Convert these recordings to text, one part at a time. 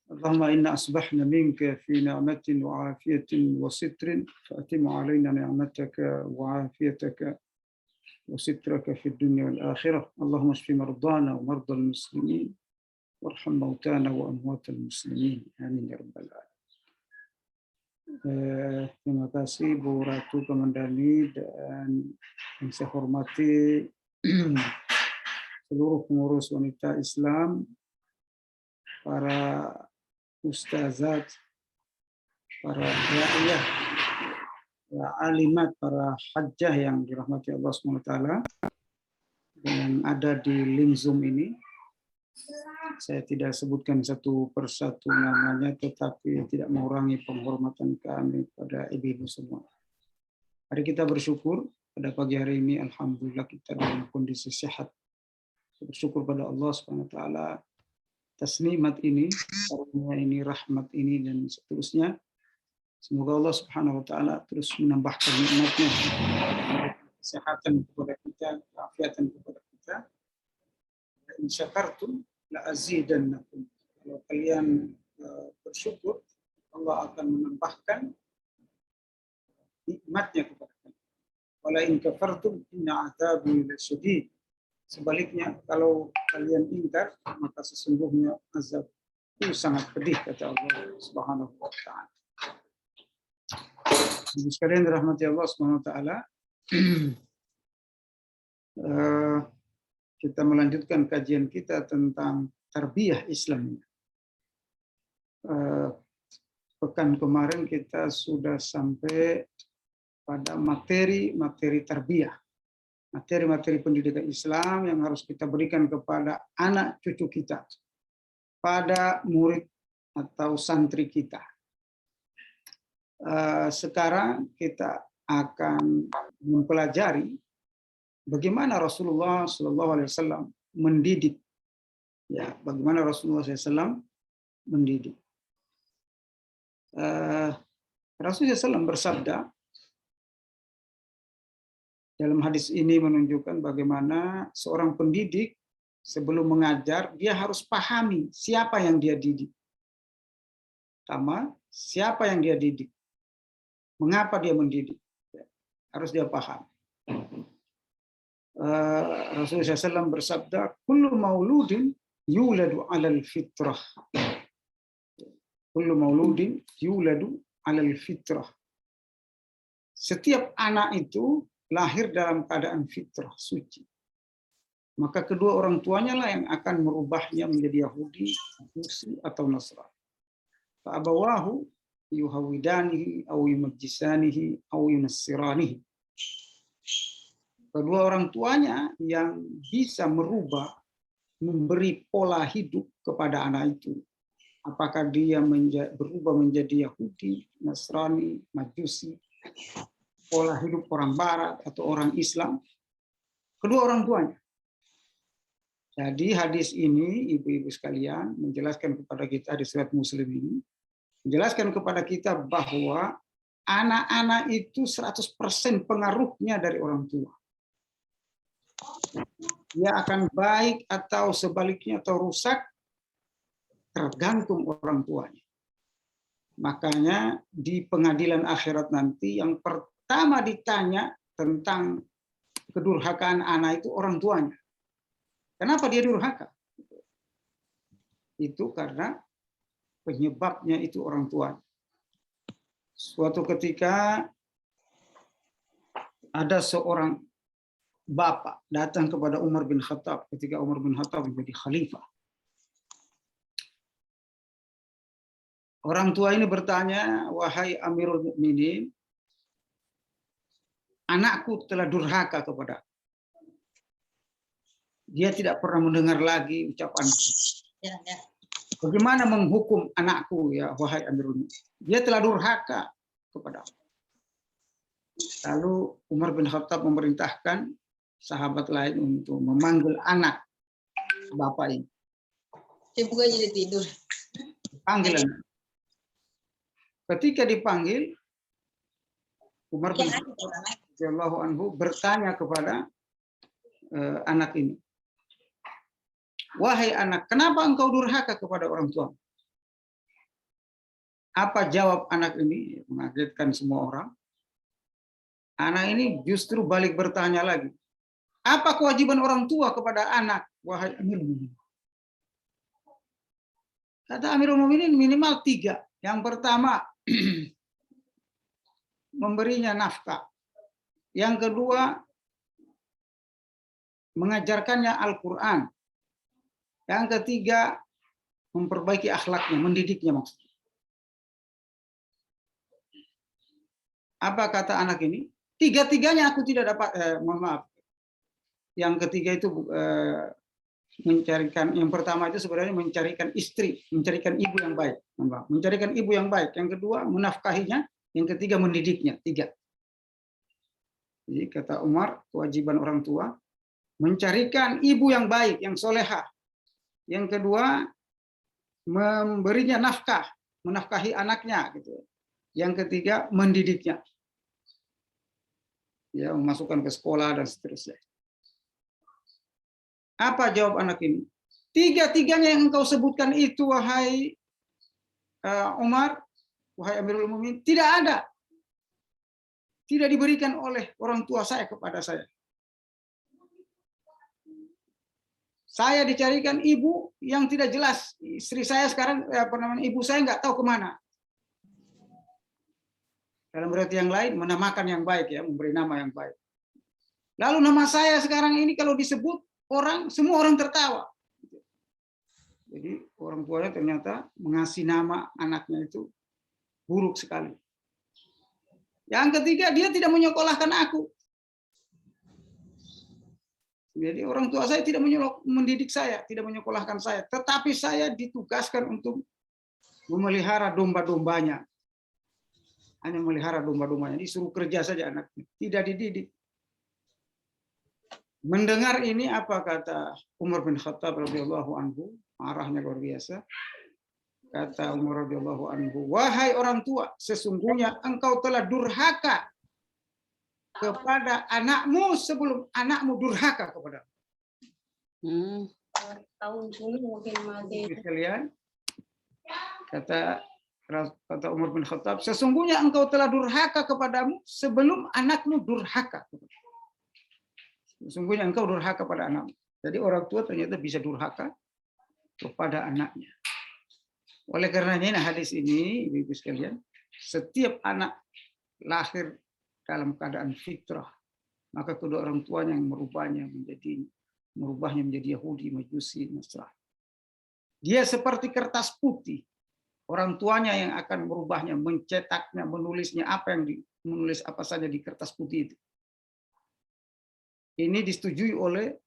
اللهم إنا أصبحنا منك في نعمة وعافية وستر فأتم علينا نعمتك وعافيتك وسترك في الدنيا والآخرة. اللهم اشف مرضانا ومرضى المسلمين وارحم موتانا وأموات المسلمين. Amin ya rabbal alamin. Terima kasih Bu Ratu Kamandani dan yang saya hormati seluruh pengurus wanita Islam, para ustazat, para daiyah, para alimat, para hajjah yang dirahmati Allah SWT yang ada di link Zoom ini. Saya tidak sebutkan satu persatu namanya, tetapi tidak mengurangi penghormatan kami pada ibu-ibu semua. Mari kita bersyukur pada pagi hari ini, alhamdulillah kita dalam kondisi sehat. Bersyukur pada Allah SWT atas nikmat ini, karunia ini, rahmat ini, dan seterusnya. Semoga Allah Subhanahu wa taala terus menambahkan nikmat-Nya, kesehatan kepada kita, keafiatan kepada kita. In syakartum la azidannakum. Kalau kalian bersyukur, Allah akan menambahkan nikmat-Nya kepada kalian. Wala in kafartum inna adzabi lasyadid. Sebaliknya, kalau kalian ingkar, maka sesungguhnya azab itu sangat pedih, kata Allah Subhanahu wa taala. Ibu sekalian dirahmati Allah Subhanahu wa taala, kita melanjutkan kajian kita tentang tarbiyah Islam. Pekan kemarin kita sudah sampai pada materi tarbiyah, materi pendidikan Islam yang harus kita berikan kepada anak cucu kita, pada murid atau santri kita. Sekarang kita akan mempelajari bagaimana Rasulullah SAW mendidik. Ya, bagaimana Rasulullah SAW mendidik. Rasulullah SAW bersabda, dalam hadis ini menunjukkan bagaimana seorang pendidik sebelum mengajar, dia harus pahami siapa yang dia didik. Pertama, siapa yang dia didik. Mengapa dia mendidik? Harus dia paham. Rasulullah SAW bersabda, "Kullu mauludin yuladu 'alal fitrah." Kullu mauludin yuladu 'alal fitrah. Setiap anak itu lahir dalam keadaan fitrah, suci. Maka kedua orang tuanya lah yang akan merubahnya menjadi Yahudi, Majusi, atau Nasrani. Fa'abawahu yuhawidanihi au yumajjisanihi au yunassiranihi. Kedua orang tuanya yang bisa merubah, memberi pola hidup kepada anak itu. Apakah dia berubah menjadi Yahudi, Nasrani, Majusi, pola hidup orang Barat atau orang Islam, kedua orang tuanya. Jadi hadis ini, ibu-ibu sekalian, menjelaskan kepada kita di surat Muslim ini, menjelaskan kepada kita bahwa anak-anak itu 100% pengaruhnya dari orang tua. Dia akan baik atau sebaliknya atau rusak tergantung orang tuanya. Makanya di pengadilan akhirat nanti yang pertama ditanya tentang kedurhakaan anak itu orang tuanya. Kenapa dia durhaka? Itu karena penyebabnya itu orang tuanya. Suatu ketika ada seorang bapak datang kepada Umar bin Khattab ketika Umar bin Khattab menjadi khalifah. Orang tua ini bertanya, "Wahai Amirul Mukminin, anakku telah durhaka kepada. Dia tidak pernah mendengar lagi ucapan. Bagaimana menghukum anakku ya wahai Amirul Mukminin? Dia telah durhaka kepada aku." Lalu Umar bin Khattab memerintahkan sahabat lain untuk memanggil anak bapak ini. Saya bukan jadi tidur. Panggil anak. Ketika dipanggil, Umar bin Khattab bertanya kepada anak ini, wahai anak, kenapa engkau durhaka kepada orang tua? Apa jawab anak ini? Mengagetkan semua orang. Anak ini justru balik bertanya lagi. Apa kewajiban orang tua kepada anak, wahai Amirul Mukminin? Kata Amirul Mukminin minimal 3. Yang pertama, memberinya nafkah. Yang kedua, mengajarkannya Al-Quran. Yang ketiga, memperbaiki akhlaknya, mendidiknya maksudnya. Apa kata anak ini? Tiga-tiganya aku tidak dapat, mohon maaf. Yang ketiga itu mencarikan, yang pertama itu sebenarnya mencarikan istri, mencarikan ibu yang baik. Mencarikan ibu yang baik. Yang kedua, menafkahinya. Yang ketiga, mendidiknya. 3. Jadi kata Umar, kewajiban orang tua mencarikan ibu yang baik, yang solehah. Yang kedua, memberinya nafkah, menafkahi anaknya. Gitu. Yang ketiga, mendidiknya. Ya, memasukkan ke sekolah dan seterusnya. Apa jawab anak ini? 3-tiganya yang engkau sebutkan itu, wahai Umar, wahai Amirul Mukminin, tidak ada. Tidak diberikan oleh orang tua saya kepada saya. Saya dicarikan ibu yang tidak jelas. Istri saya sekarang, ibu saya nggak tahu kemana. Dalam berarti yang lain, menamakan yang baik, ya, memberi nama yang baik. Lalu nama saya sekarang ini kalau disebut orang, semua orang tertawa. Jadi orang tuanya ternyata mengasih nama anaknya itu buruk sekali. Yang ketiga, dia tidak menyekolahkan aku. Jadi orang tua saya tidak mendidik saya, tidak menyekolahkan saya. Tetapi saya ditugaskan untuk memelihara domba-dombanya. Hanya memelihara domba-dombanya. Disuruh kerja saja anaknya. Tidak dididik. Mendengar ini apa kata Umar bin Khattab radhiyallahu anhu, marahnya luar biasa. Kata Umar radhiyallahu anhu, wahai orang tua, sesungguhnya engkau telah durhaka kepada anakmu sebelum anakmu durhaka kepada. Sekalian, kata Umar bin Khattab, sesungguhnya engkau telah durhaka kepadamu sebelum anakmu durhaka. Sesungguhnya engkau durhaka pada anakmu. Jadi orang tua ternyata bisa durhaka kepada anaknya. Oleh karenanya hadis ini, ibu-ibu sekalian, setiap anak lahir dalam keadaan fitrah, maka kedua orang tuanya yang merubahnya menjadi Yahudi, Majusi, Nasrani. Dia seperti kertas putih. Orang tuanya yang akan merubahnya, mencetaknya, menulisnya menulis apa saja di kertas putih itu. Ini disetujui oleh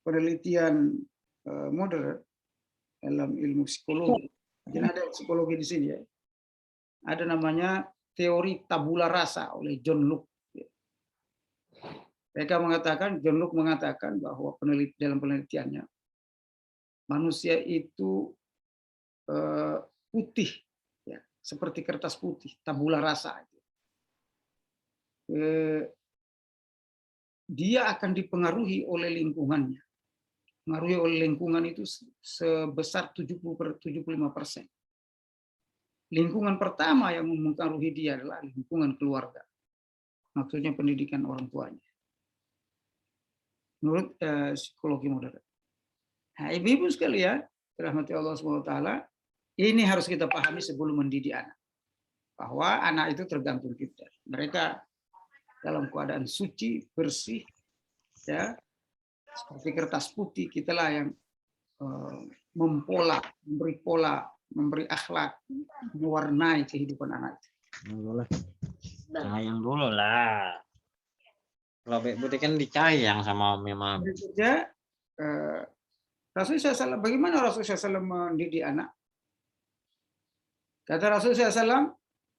penelitian modern dalam ilmu psikologi. Jadi ada psikologi di sini ya. Ada namanya teori tabula rasa oleh John Locke. John Locke mengatakan bahwa dalam penelitiannya manusia itu putih, ya, seperti kertas putih, tabula rasa. Dia akan dipengaruhi oleh lingkungannya. Pengaruhi oleh lingkungan itu sebesar 70-75%. Lingkungan pertama yang mempengaruhi dia adalah lingkungan keluarga. Maksudnya pendidikan orang tuanya. Menurut psikologi modern. Nah, ibu-ibu sekalian, rahmati Allah SWT, ini harus kita pahami sebelum mendidik anak. Bahwa anak itu tergantung kita. Mereka dalam keadaan suci, bersih, ya, seperti kertas putih, kitalah yang memberi pola, memberi akhlak, mewarnai kehidupan anak. Sayang dulu lah. Kalau Bek Putih kan dicayang sama memang. Berikutnya, Rasulullah SAW, bagaimana Rasulullah SAW mendidik anak? Kata Rasulullah SAW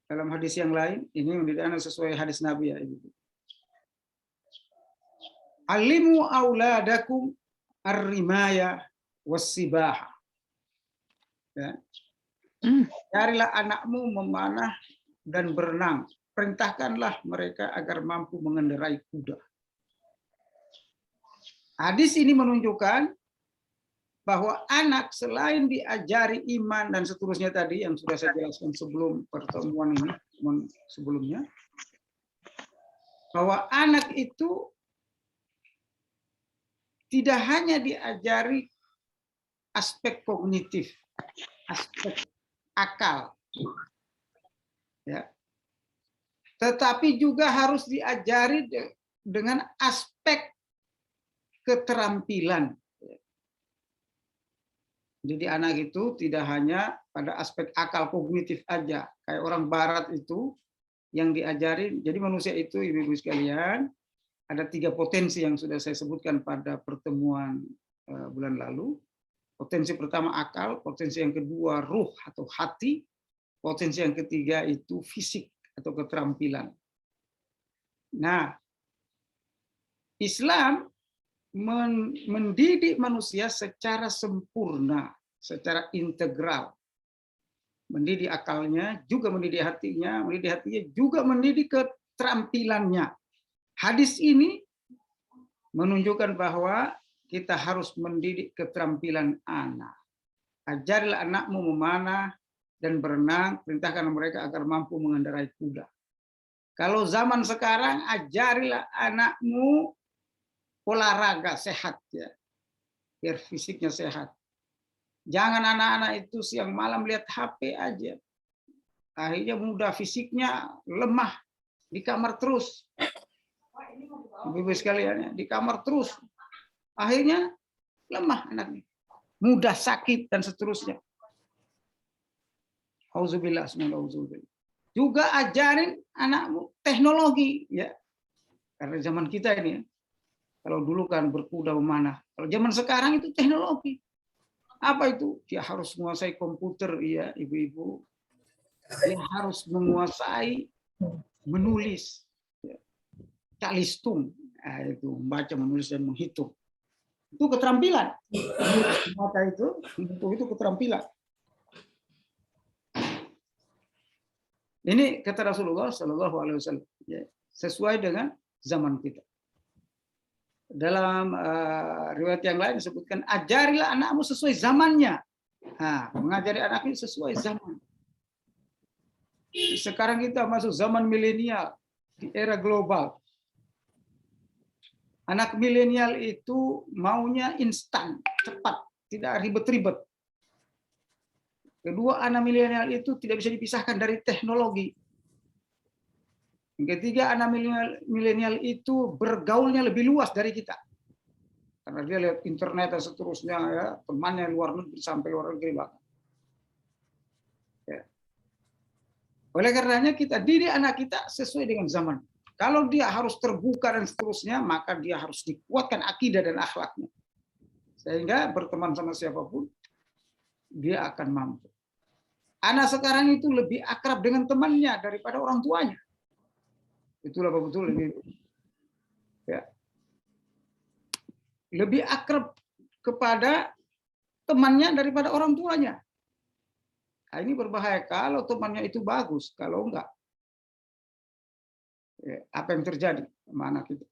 dalam hadis yang lain, ini mendidik anak sesuai hadis Nabi ya, Ibu. Alimu auladakum ar-rimaya was-sibaha. Ya. Carilah anakmu memanah dan berenang. Perintahkanlah mereka agar mampu mengendarai kuda. Hadis ini menunjukkan bahwa anak selain diajari iman dan seterusnya tadi yang sudah saya jelaskan sebelum pertemuan ini, sebelumnya, bahwa anak itu tidak hanya diajari aspek kognitif, aspek akal, ya, tetapi juga harus diajari dengan aspek keterampilan. Jadi anak itu tidak hanya pada aspek akal kognitif aja, kayak orang Barat itu yang diajari. Jadi manusia itu, ibu-ibu sekalian, ada 3 potensi yang sudah saya sebutkan pada pertemuan bulan lalu. Potensi pertama akal, potensi yang kedua ruh atau hati, potensi yang ketiga itu fisik atau keterampilan. Nah, Islam mendidik manusia secara sempurna, secara integral. Mendidik akalnya, juga mendidik hatinya juga mendidik keterampilannya. Hadis ini menunjukkan bahwa kita harus mendidik keterampilan anak. Ajarilah anakmu memanah dan berenang, perintahkan mereka agar mampu mengendarai kuda. Kalau zaman sekarang, ajarilah anakmu olahraga sehat, ya, biar fisiknya sehat. Jangan anak-anak itu siang malam lihat HP aja. Akhirnya mudah fisiknya lemah, di kamar terus. Ibu-ibu sekalian, di kamar terus. Akhirnya lemah anaknya. Mudah sakit dan seterusnya. Auzubillah, auzubillah. Juga ajarin anakmu teknologi, ya. Karena zaman kita ini, ya, kalau dulu kan berkuda memanah. Kalau zaman sekarang itu teknologi. Apa itu? Dia harus menguasai komputer, ya ibu-ibu. Dia harus menguasai menulis, calistung, itu membaca, menulis dan menghitung. Itu keterampilan. Maka itu keterampilan. Ini kata Rasulullah Shallallahu Alaihi Wasallam, sesuai dengan zaman kita. Dalam riwayat yang lain disebutkan, ajarilah anakmu sesuai zamannya. Nah, mengajari anak ini sesuai zaman. Sekarang kita masuk zaman milenial, di era global. Anak milenial itu maunya instan, cepat, tidak ribet-ribet. Kedua, anak milenial itu tidak bisa dipisahkan dari teknologi. Yang ketiga, anak milenial itu bergaulnya lebih luas dari kita. Karena dia lihat internet dan seterusnya, ya, temannya luar negeri sampai luar negeri bahkan. Ya. Oleh karenanya kita didik anak kita sesuai dengan zaman. Kalau dia harus terbuka dan seterusnya, maka dia harus dikuatkan akidah dan akhlaknya. Sehingga berteman sama siapapun, dia akan mampu. Anak sekarang itu lebih akrab dengan temannya daripada orang tuanya. Itulah betul ini. Ya. Lebih akrab kepada temannya daripada orang tuanya. Nah, ini berbahaya kalau temannya itu bagus, kalau enggak. Ya, apa yang terjadi sama anak itu?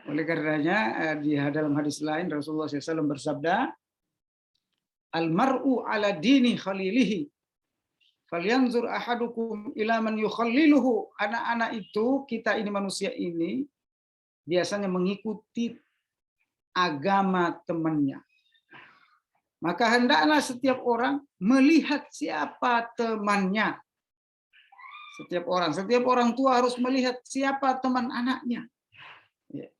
Oleh karenanya di dalam hadis lain Rasulullah SAW bersabda, Al-mar'u ala dini khalilihi. Falyanzur ahadukum ila man yukhalliluhu. Anak-anak itu, kita ini manusia ini biasanya mengikuti agama temannya. Maka hendaklah setiap orang melihat siapa temannya. Setiap orang tua harus melihat siapa teman anaknya. Ya.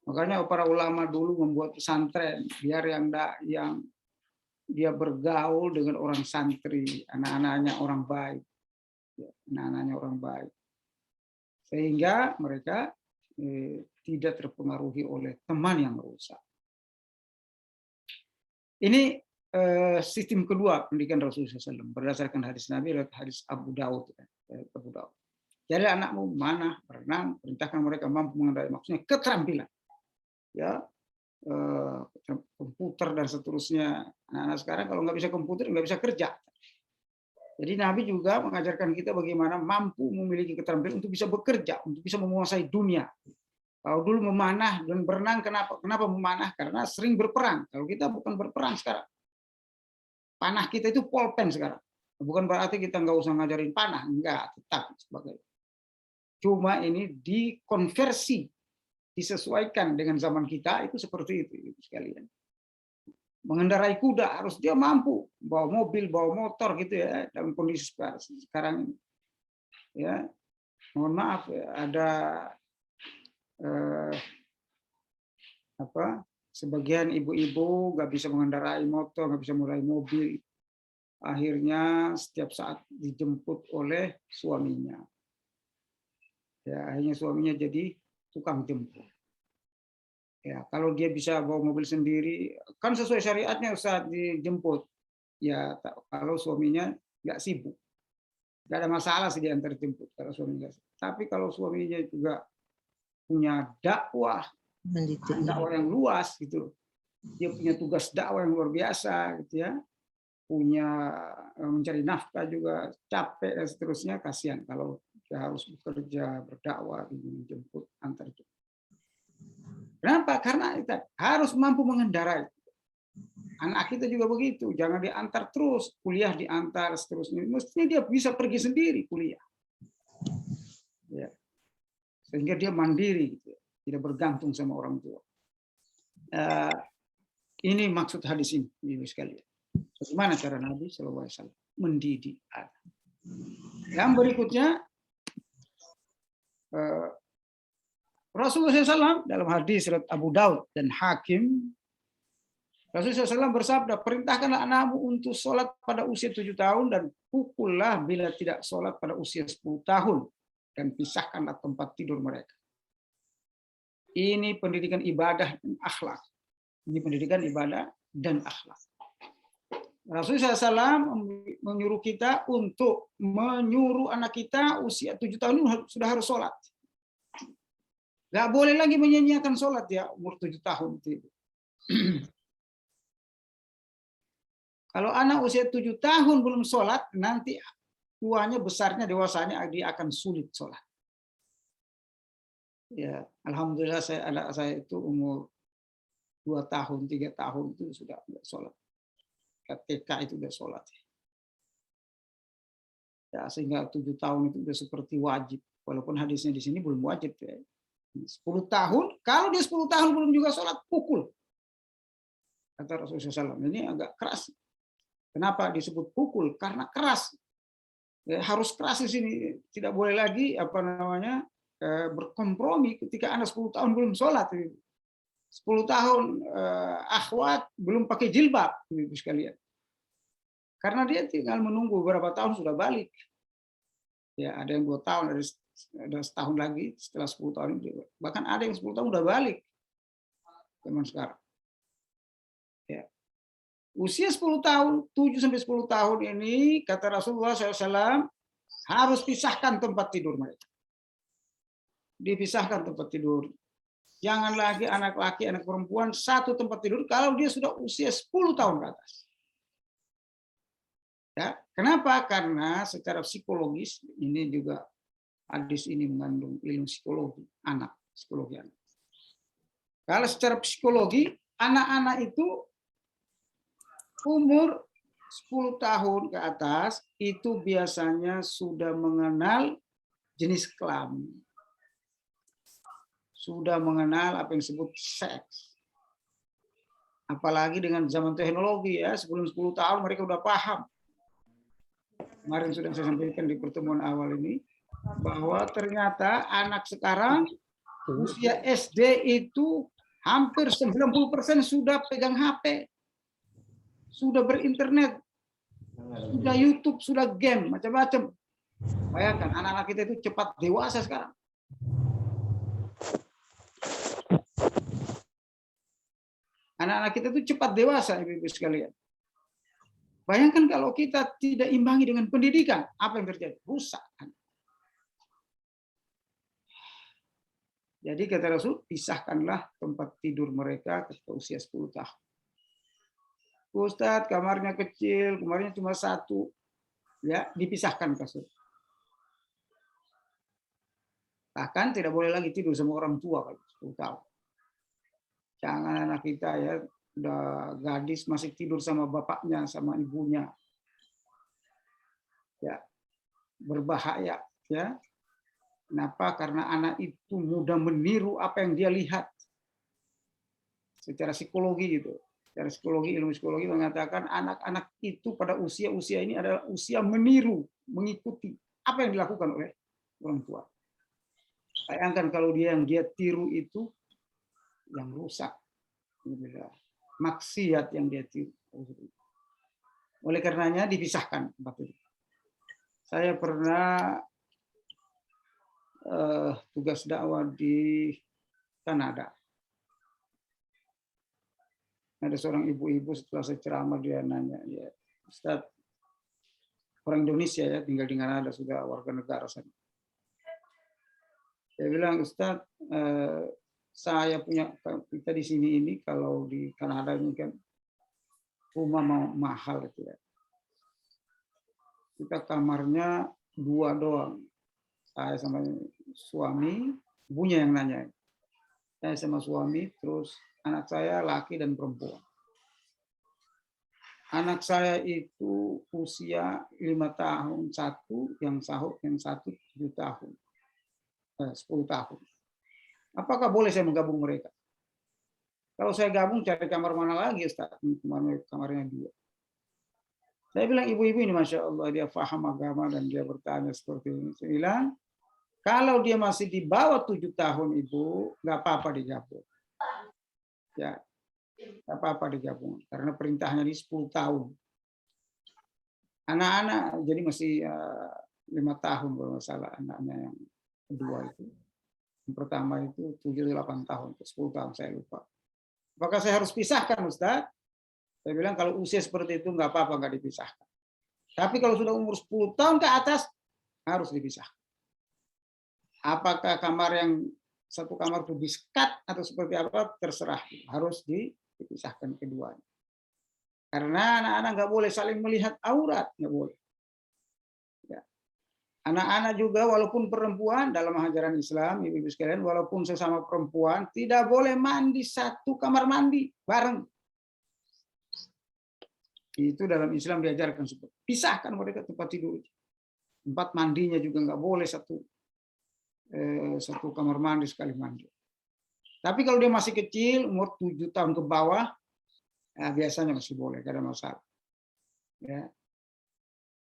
Makanya para ulama dulu membuat pesantren biar yang dia bergaul dengan orang santri, anak-anaknya orang baik, anak-anaknya orang baik, sehingga mereka tidak terpengaruhi oleh teman yang rusak. Ini sistem kedua pendidikan Rasulullah SAW berdasarkan hadis Nabi, hadis Abu Daud. Jadi anakmu mana berenang, perintahkan mereka mampu mengendarai, maksudnya keterampilan, ya. Komputer dan seterusnya. Anak-anak sekarang kalau nggak bisa komputer nggak bisa kerja. Jadi Nabi juga mengajarkan kita bagaimana mampu memiliki keterampilan untuk bisa bekerja, untuk bisa menguasai dunia. Kalau dulu memanah dan berenang, kenapa memanah? Karena sering berperang. Kalau kita bukan berperang sekarang. Panah kita itu pulpen sekarang. Bukan berarti kita nggak usah ngajarin panah, enggak, tetap sebagai. Cuma ini dikonversi, disesuaikan dengan zaman kita, itu seperti itu sekalian. Mengendarai kuda harus dia mampu, bawa mobil, bawa motor gitu ya, dalam kondisi sekarang ini. Ya, mohon maaf ya, ada sebagian ibu-ibu nggak bisa mengendarai motor, nggak bisa mengendarai mobil, akhirnya setiap saat dijemput oleh suaminya. Ya, akhirnya suaminya jadi tukang jemput. Ya, kalau dia bisa bawa mobil sendiri, kan sesuai syariatnya saat dijemput. Ya, kalau suaminya nggak sibuk, nggak ada masalah sih diantar jemput kalau suaminya. Tapi kalau suaminya juga punya dakwah yang luas gitu, dia punya tugas dakwah yang luar biasa gitu ya, punya mencari nafkah juga capek dan seterusnya, kasihan kalau dia harus bekerja berdakwah dijemput antar jemput. Kenapa? Karena kita harus mampu mengendarai. Anak kita juga begitu, jangan diantar terus, kuliah diantar seterusnya. Mestinya dia bisa pergi sendiri kuliah. Ya. Sehingga dia mandiri, gitu. Tidak bergantung sama orang tua. Ini maksud hadis ini, ibu sekalian. Bagaimana cara Nabi SAW mendidik anak. Yang berikutnya, Rasulullah SAW dalam hadis riwayat Abu Daud dan Hakim, Rasulullah SAW bersabda, perintahkanlah anakmu untuk sholat pada usia 7 tahun dan pukullah bila tidak sholat pada usia 10 tahun dan pisahkanlah tempat tidur mereka. Ini pendidikan ibadah dan akhlak. Ini pendidikan ibadah dan akhlak. Rasulullah SAW menyuruh kita untuk menyuruh anak kita usia 7 tahun sudah harus sholat. Nggak boleh lagi menyanyiakan sholat ya umur 7 tahun. Kalau anak usia 7 tahun belum sholat, nanti tuanya besarnya, dewasanya dia akan sulit sholat. Ya, alhamdulillah anak saya itu umur 2 tahun, 3 tahun itu sudah sholat. TK itu sudah sholat. Ya, sehingga 7 tahun itu sudah seperti wajib. Walaupun hadisnya di sini belum wajib ya. 10 tahun, kalau dia 10 tahun belum juga sholat, pukul. Kata Rasulullah SAW, ini agak keras. Kenapa disebut pukul? Karena keras. Ya, harus keras di sini. Tidak boleh lagi berkompromi ketika anak 10 tahun belum sholat. 10 tahun akhwat belum pakai jilbab, ibu sekalian. Karena dia tinggal menunggu beberapa tahun sudah balik. Ya, ada yang 2 tahun, ada setahun lagi setelah 10 tahun juga. Bahkan ada yang 10 tahun udah balik. Zaman sekarang. Ya. Usia 10 tahun, 7 sampai 10 tahun ini kata Rasulullah SAW harus pisahkan tempat tidur mereka. Dipisahkan tempat tidur. Jangan lagi anak laki, anak perempuan satu tempat tidur kalau dia sudah usia 10 tahun ke atas. Ya, kenapa? Karena secara psikologis ini juga hadis ini mengandung ilmu psikologi anak. Kalau secara psikologi anak-anak itu umur 10 tahun ke atas itu biasanya sudah mengenal jenis kelamin. Sudah mengenal apa yang disebut seks. Apalagi dengan zaman teknologi ya, sebelum 10 tahun mereka udah paham. Kemarin sudah saya sampaikan di pertemuan awal ini, bahwa ternyata anak sekarang usia SD itu hampir 90% sudah pegang HP, sudah berinternet, sudah YouTube, sudah game, macam-macam. Bayangkan anak-anak kita itu cepat dewasa sekarang. Anak-anak kita itu cepat dewasa, ibu-ibu sekalian. Bayangkan kalau kita tidak imbangi dengan pendidikan, apa yang terjadi? Rusak. Jadi kata Rasul, pisahkanlah tempat tidur mereka ketika usia 10 tahun. Ustadz, kamarnya kecil, kamarnya cuma 1. Ya, dipisahkan kasur. Bahkan tidak boleh lagi tidur sama orang tua kalau 10 tahun. Jangan anak kita ya udah gadis masih tidur sama bapaknya, sama ibunya. Ya, berbahaya ya. Kenapa? Karena anak itu mudah meniru apa yang dia lihat. Secara psikologi gitu. Secara psikologi, ilmu psikologi mengatakan anak-anak itu pada usia-usia ini adalah usia meniru, mengikuti apa yang dilakukan oleh orang tua. Bayangkan kalau yang dia tiru itu yang rusak. Maksiat yang dia tiru. Oleh karenanya dipisahkan tempat itu. Saya pernah tugas dakwah di Kanada. Ada seorang ibu-ibu setelah saya ceramah dia nanya, ya Ustaz, orang Indonesia ya tinggal di Kanada sudah warga negara sana. Saya bilang Ustaz, saya punya kita di sini ini kalau di Kanada ini kan rumah mau mahal itu ya. Kita kamarnya 2 doang. Saya sama suami, ibunya yang nanya. Saya sama suami, terus anak saya laki dan perempuan. Anak saya itu usia 5 tahun, satu, yang satu 7 tahun. 10 tahun. Apakah boleh saya menggabung mereka? Kalau saya gabung cari kamar mana lagi, Ustaz? Kamarnya 2. Saya bilang ibu-ibu ini Masya Allah dia paham agama dan dia bertanya seperti ini. Saya bilang, kalau dia masih di bawah 7 tahun Ibu, nggak apa-apa digabung. Ya, nggak apa-apa digabung. Karena perintahnya di 10 tahun. Anak-anak jadi masih 5 tahun kalau nggak salah anaknya yang kedua itu. Yang pertama itu 7-8 tahun, 10 tahun saya lupa. Apakah saya harus pisahkan Ustaz? Saya bilang kalau usia seperti itu nggak apa-apa nggak dipisahkan. Tapi kalau sudah umur 10 tahun ke atas harus dipisahkan. Apakah kamar yang satu kamar itu diskat atau seperti apa terserah, harus dipisahkan keduanya. Karena anak-anak nggak boleh saling melihat aurat, nggak boleh. Ya. Anak-anak juga walaupun perempuan dalam ajaran Islam, ibu-ibu sekalian, walaupun sesama perempuan tidak boleh mandi satu kamar mandi bareng. Itu dalam Islam diajarkan seperti pisahkan mereka tempat tidur. Tempat mandinya juga nggak boleh satu kamar mandi sekali mandi. Tapi kalau dia masih kecil, umur 7 tahun ke bawah, ya biasanya masih boleh, tidak ada masalah. Ya.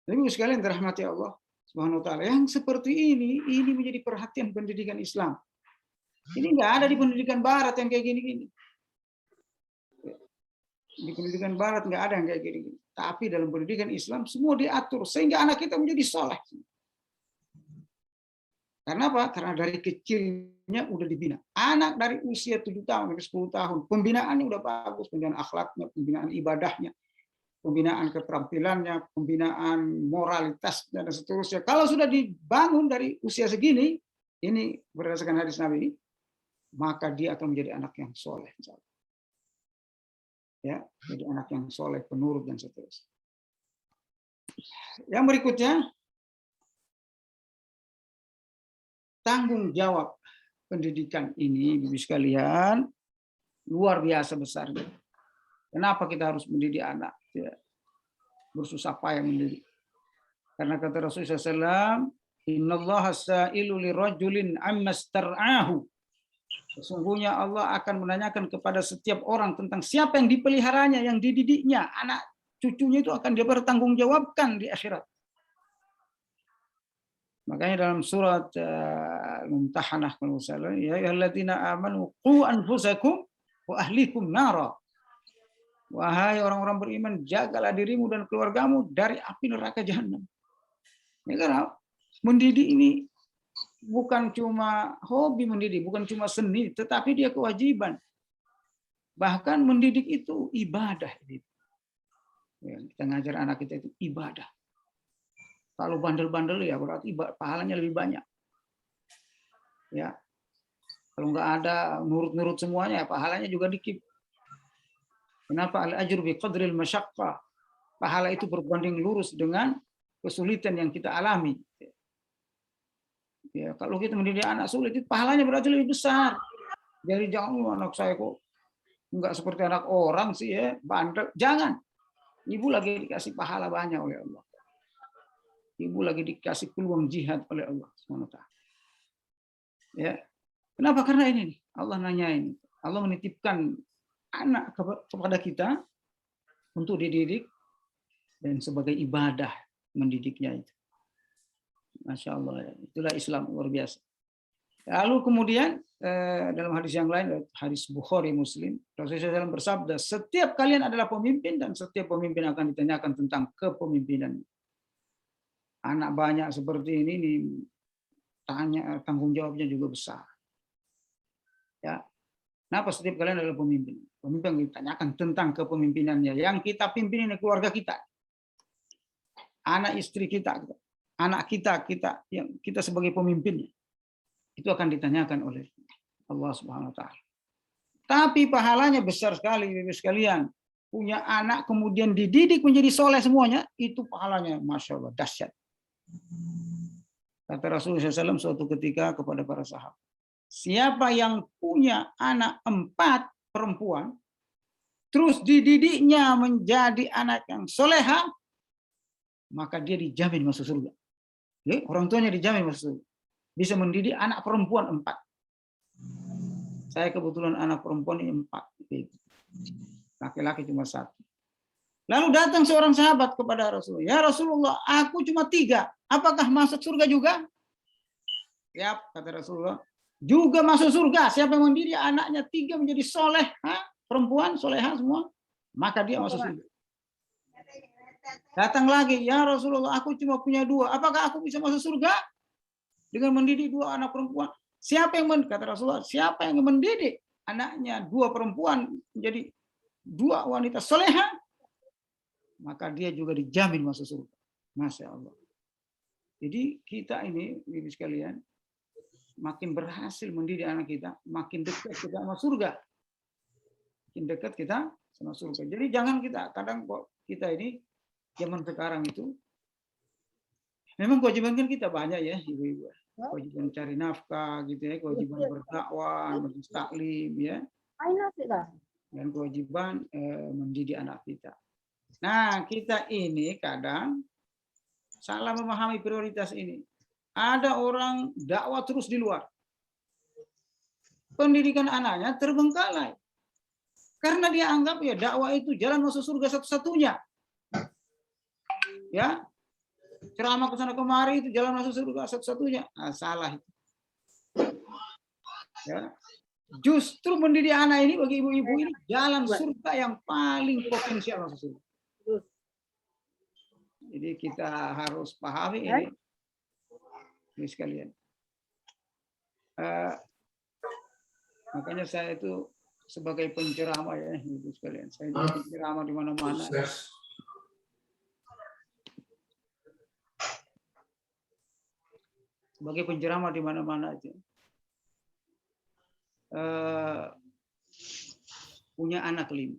Tapi sekalian dirahmati Allah Subhanahu wa taala, yang seperti ini menjadi perhatian pendidikan Islam. Ini nggak ada di pendidikan Barat yang kayak gini-gini. Di pendidikan Barat nggak ada yang kayak gini. Tapi dalam pendidikan Islam semua diatur sehingga anak kita menjadi soleh. Karena apa? Karena dari kecilnya udah dibina. Anak dari usia 7 tahun sampai 10 tahun, pembinaannya udah bagus, pembinaan akhlaknya, pembinaan ibadahnya, pembinaan keterampilannya, pembinaan moralitas dan seterusnya. Kalau sudah dibangun dari usia segini, ini berdasarkan hadis Nabi ini, maka dia akan menjadi anak yang soleh. Ya, jadi anak yang soleh, penurut dan seterusnya. Yang berikutnya, tanggung jawab pendidikan ini, Ibu sekalian, luar biasa besarnya. Kenapa kita harus mendidik anak? Ya, bersusah payah mendidik. Karena kata Rasulullah SAW, Innallaha sa'ilu lirajulin amma star'ahu. Sesungguhnya Allah akan menanyakan kepada setiap orang tentang siapa yang dipeliharanya, yang dididiknya. Anak cucunya itu akan dia bertanggungjawabkan di akhirat. Makanya dalam surat Mumtahanah kalau salah, ya ayyuhalladzina amanu qu anfusakum wa ahlikum nara. Wahai orang-orang beriman, jagalah dirimu dan keluargamu dari api neraka jahanam. Ya, karena mendidik ini bukan cuma hobi mendidik, bukan cuma seni, tetapi dia kewajiban. Bahkan mendidik itu ibadah. Ya, kita ngajar anak kita itu ibadah. Kalau bandel-bandel ya berarti pahalanya lebih banyak. Ya. Kalau nggak ada nurut-nurut semuanya, ya pahalanya juga dikit. Kenapa? Al-ajru bi qadril masyaqqah. Pahala itu berbanding lurus dengan kesulitan yang kita alami. Ya, kalau kita mendidik anak sulit, itu pahalanya berarti lebih besar. Jadi jangan anak saya kok nggak seperti anak orang sih ya, bandel. Jangan. Ibu lagi dikasih pahala banyak oleh Allah. Ibu lagi dikasih peluang jihad oleh Allah SWT. Ya, kenapa? Karena ini nih, Allah nanyain. Allah menitipkan anak kepada kita untuk dididik dan sebagai ibadah mendidiknya itu. Masya Allah, itulah Islam luar biasa. Lalu kemudian dalam hadis yang lain, hadis Bukhari Muslim, Rasulullah SAW bersabda, setiap kalian adalah pemimpin dan setiap pemimpin akan ditanyakan tentang kepemimpinan. Anak banyak seperti ini nih, tanggung jawabnya juga besar. Ya, kenapa setiap kalian adalah pemimpin? Pemimpin ditanyakan tentang kepemimpinannya. Yang kita pimpin ini keluarga kita, anak istri kita, anak kita yang kita sebagai pemimpinnya. Itu akan ditanyakan oleh Allah Subhanahu wa taala. Tapi pahalanya besar sekali, Ibu sekalian. Punya anak kemudian dididik menjadi soleh semuanya, itu pahalanya Masya Allah, dahsyat. Kata Rasulullah SAW suatu ketika kepada para sahabat, siapa yang punya anak 4 perempuan, terus dididiknya menjadi anak yang soleha, maka dia dijamin masuk surga. Ya, orang tuanya dijamin masuk surga. Bisa mendidik anak perempuan 4. Saya kebetulan anak perempuan ini 4. Laki-laki cuma 1. Lalu datang seorang sahabat kepada Rasulullah. Ya Rasulullah, aku cuma 3. Apakah masuk surga juga? Ya, kata Rasulullah. Juga masuk surga. Siapa yang mendidik anaknya 3 menjadi soleh, perempuan, soleha semua, maka dia masuk surga. Datang lagi, ya Rasulullah, aku cuma punya 2. Apakah aku bisa masuk surga? Dengan mendidik 2 anak perempuan. Siapa yang kata Rasulullah, siapa yang mendidik anaknya 2 perempuan menjadi 2 wanita soleha, maka dia juga dijamin masuk surga. Masya Allah. Jadi kita ini, ibu sekalian, makin berhasil mendidik anak kita, makin dekat kita sama surga. Makin dekat kita sama surga. Jadi jangan kita, kadang kok kita ini, zaman sekarang itu, memang kewajiban kan kita banyak ya, ibu-ibu. Kewajiban cari nafkah gitu ya, kewajiban berdakwah, majelis taklim ya, dan kewajiban mendidik anak kita. Nah, kita ini kadang salah memahami prioritas ini. Ada orang dakwah terus di luar, pendidikan anaknya terbengkalai karena dia anggap ya dakwah itu jalan masuk surga satu-satunya. Ya, ceramah ke sana kemari itu jalan masuk surga satu-satunya. Nah, salah itu. Ya. Justru mendidik anak ini bagi ibu-ibu ini jalan surga yang paling potensial masuk surga. Jadi kita harus pahami ini sekalian. Makanya saya itu sebagai penceramah ya, ibu sekalian. Saya penceramah di mana-mana. Sebagai penceramah di mana-mana aja. Punya anak 5.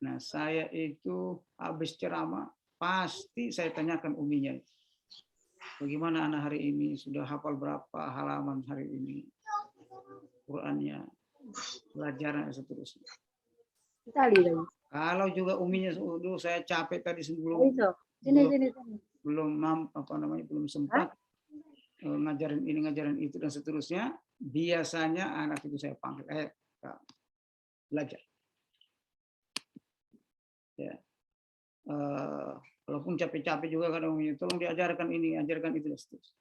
Nah, saya itu habis ceramah pasti saya tanyakan uminya. Bagaimana anak hari ini? Sudah hafal berapa halaman hari ini? Qurannya, pelajaran dan seterusnya. Kalau juga uminya, saya capek tadi sebelum belum sempat ngajarin ini, ngajarin itu dan seterusnya, biasanya anak itu saya panggil, belajar. Ya. Walaupun capek-capek juga kadang tolong diajarkan ini, ajarkan itu dan seterusnya.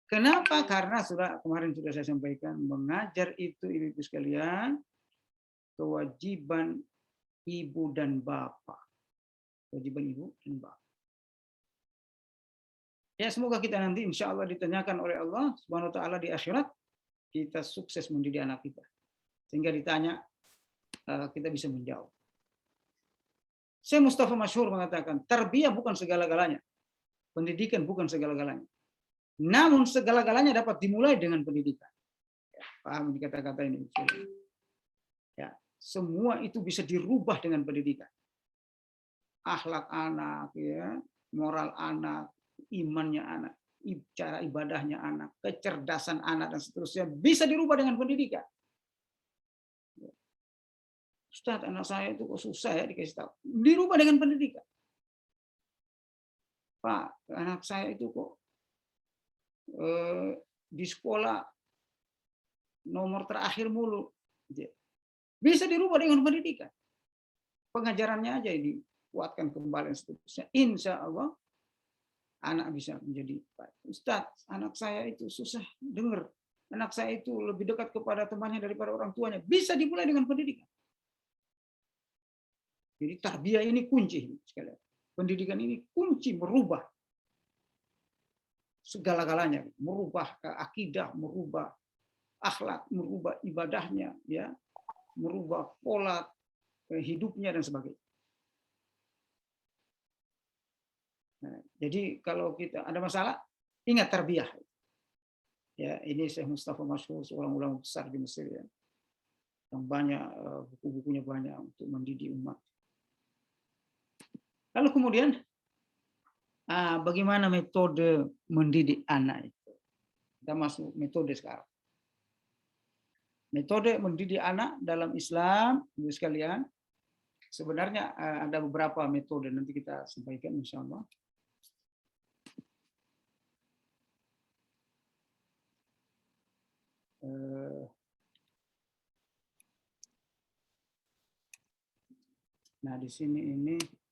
Kenapa? Karena kemarin sudah saya sampaikan, mengajar itu ibu-ibu sekalian kewajiban ibu dan bapak. Kewajiban ibu dan bapak. Ya, semoga kita nanti insya Allah ditanyakan oleh Allah Subhanahu wa taala di akhirat, kita sukses mendidik anak kita. Sehingga ditanya, kita bisa menjawab. Syekh Mustafa Masyhur mengatakan, tarbiyah bukan segala-galanya. Pendidikan bukan segala-galanya. Namun segala-galanya dapat dimulai dengan pendidikan. Ya, paham ini kata-kata ini? Ya, semua itu bisa dirubah dengan pendidikan. Akhlak anak, ya, moral anak, imannya anak, cara ibadahnya anak, kecerdasan anak dan seterusnya bisa dirubah dengan pendidikan. Ustaz, anak saya itu kok susah ya dikasih tahu. Dirubah dengan pendidikan. Pak, anak saya itu kok di sekolah nomor terakhir mulu. Bisa dirubah dengan pendidikan. Pengajarannya aja ini kuatkan kembali dan seterusnya. Insya Allah anak bisa menjadi baik. Ustaz, anak saya itu susah dengar. Anak saya itu lebih dekat kepada temannya daripada orang tuanya. Bisa dimulai dengan pendidikan. Jadi tarbiyah ini kunci sekalian. Pendidikan ini kunci merubah segala-galanya, merubah akidah, merubah akhlak, merubah ibadahnya, ya, merubah pola hidupnya dan sebagainya. Nah, jadi kalau kita ada masalah, ingat tarbiyah. Ya, ini Syekh Mustafa Masyhur, seorang ulama besar di Mesir, ya, yang banyak buku-bukunya banyak untuk mendidik umat. Lalu kemudian bagaimana metode mendidik anak itu? Kita masuk metode sekarang. Metode mendidik anak dalam Islam, Ibu sekalian, sebenarnya ada beberapa metode, nanti kita sampaikan insya Allah. Nah, di sini ini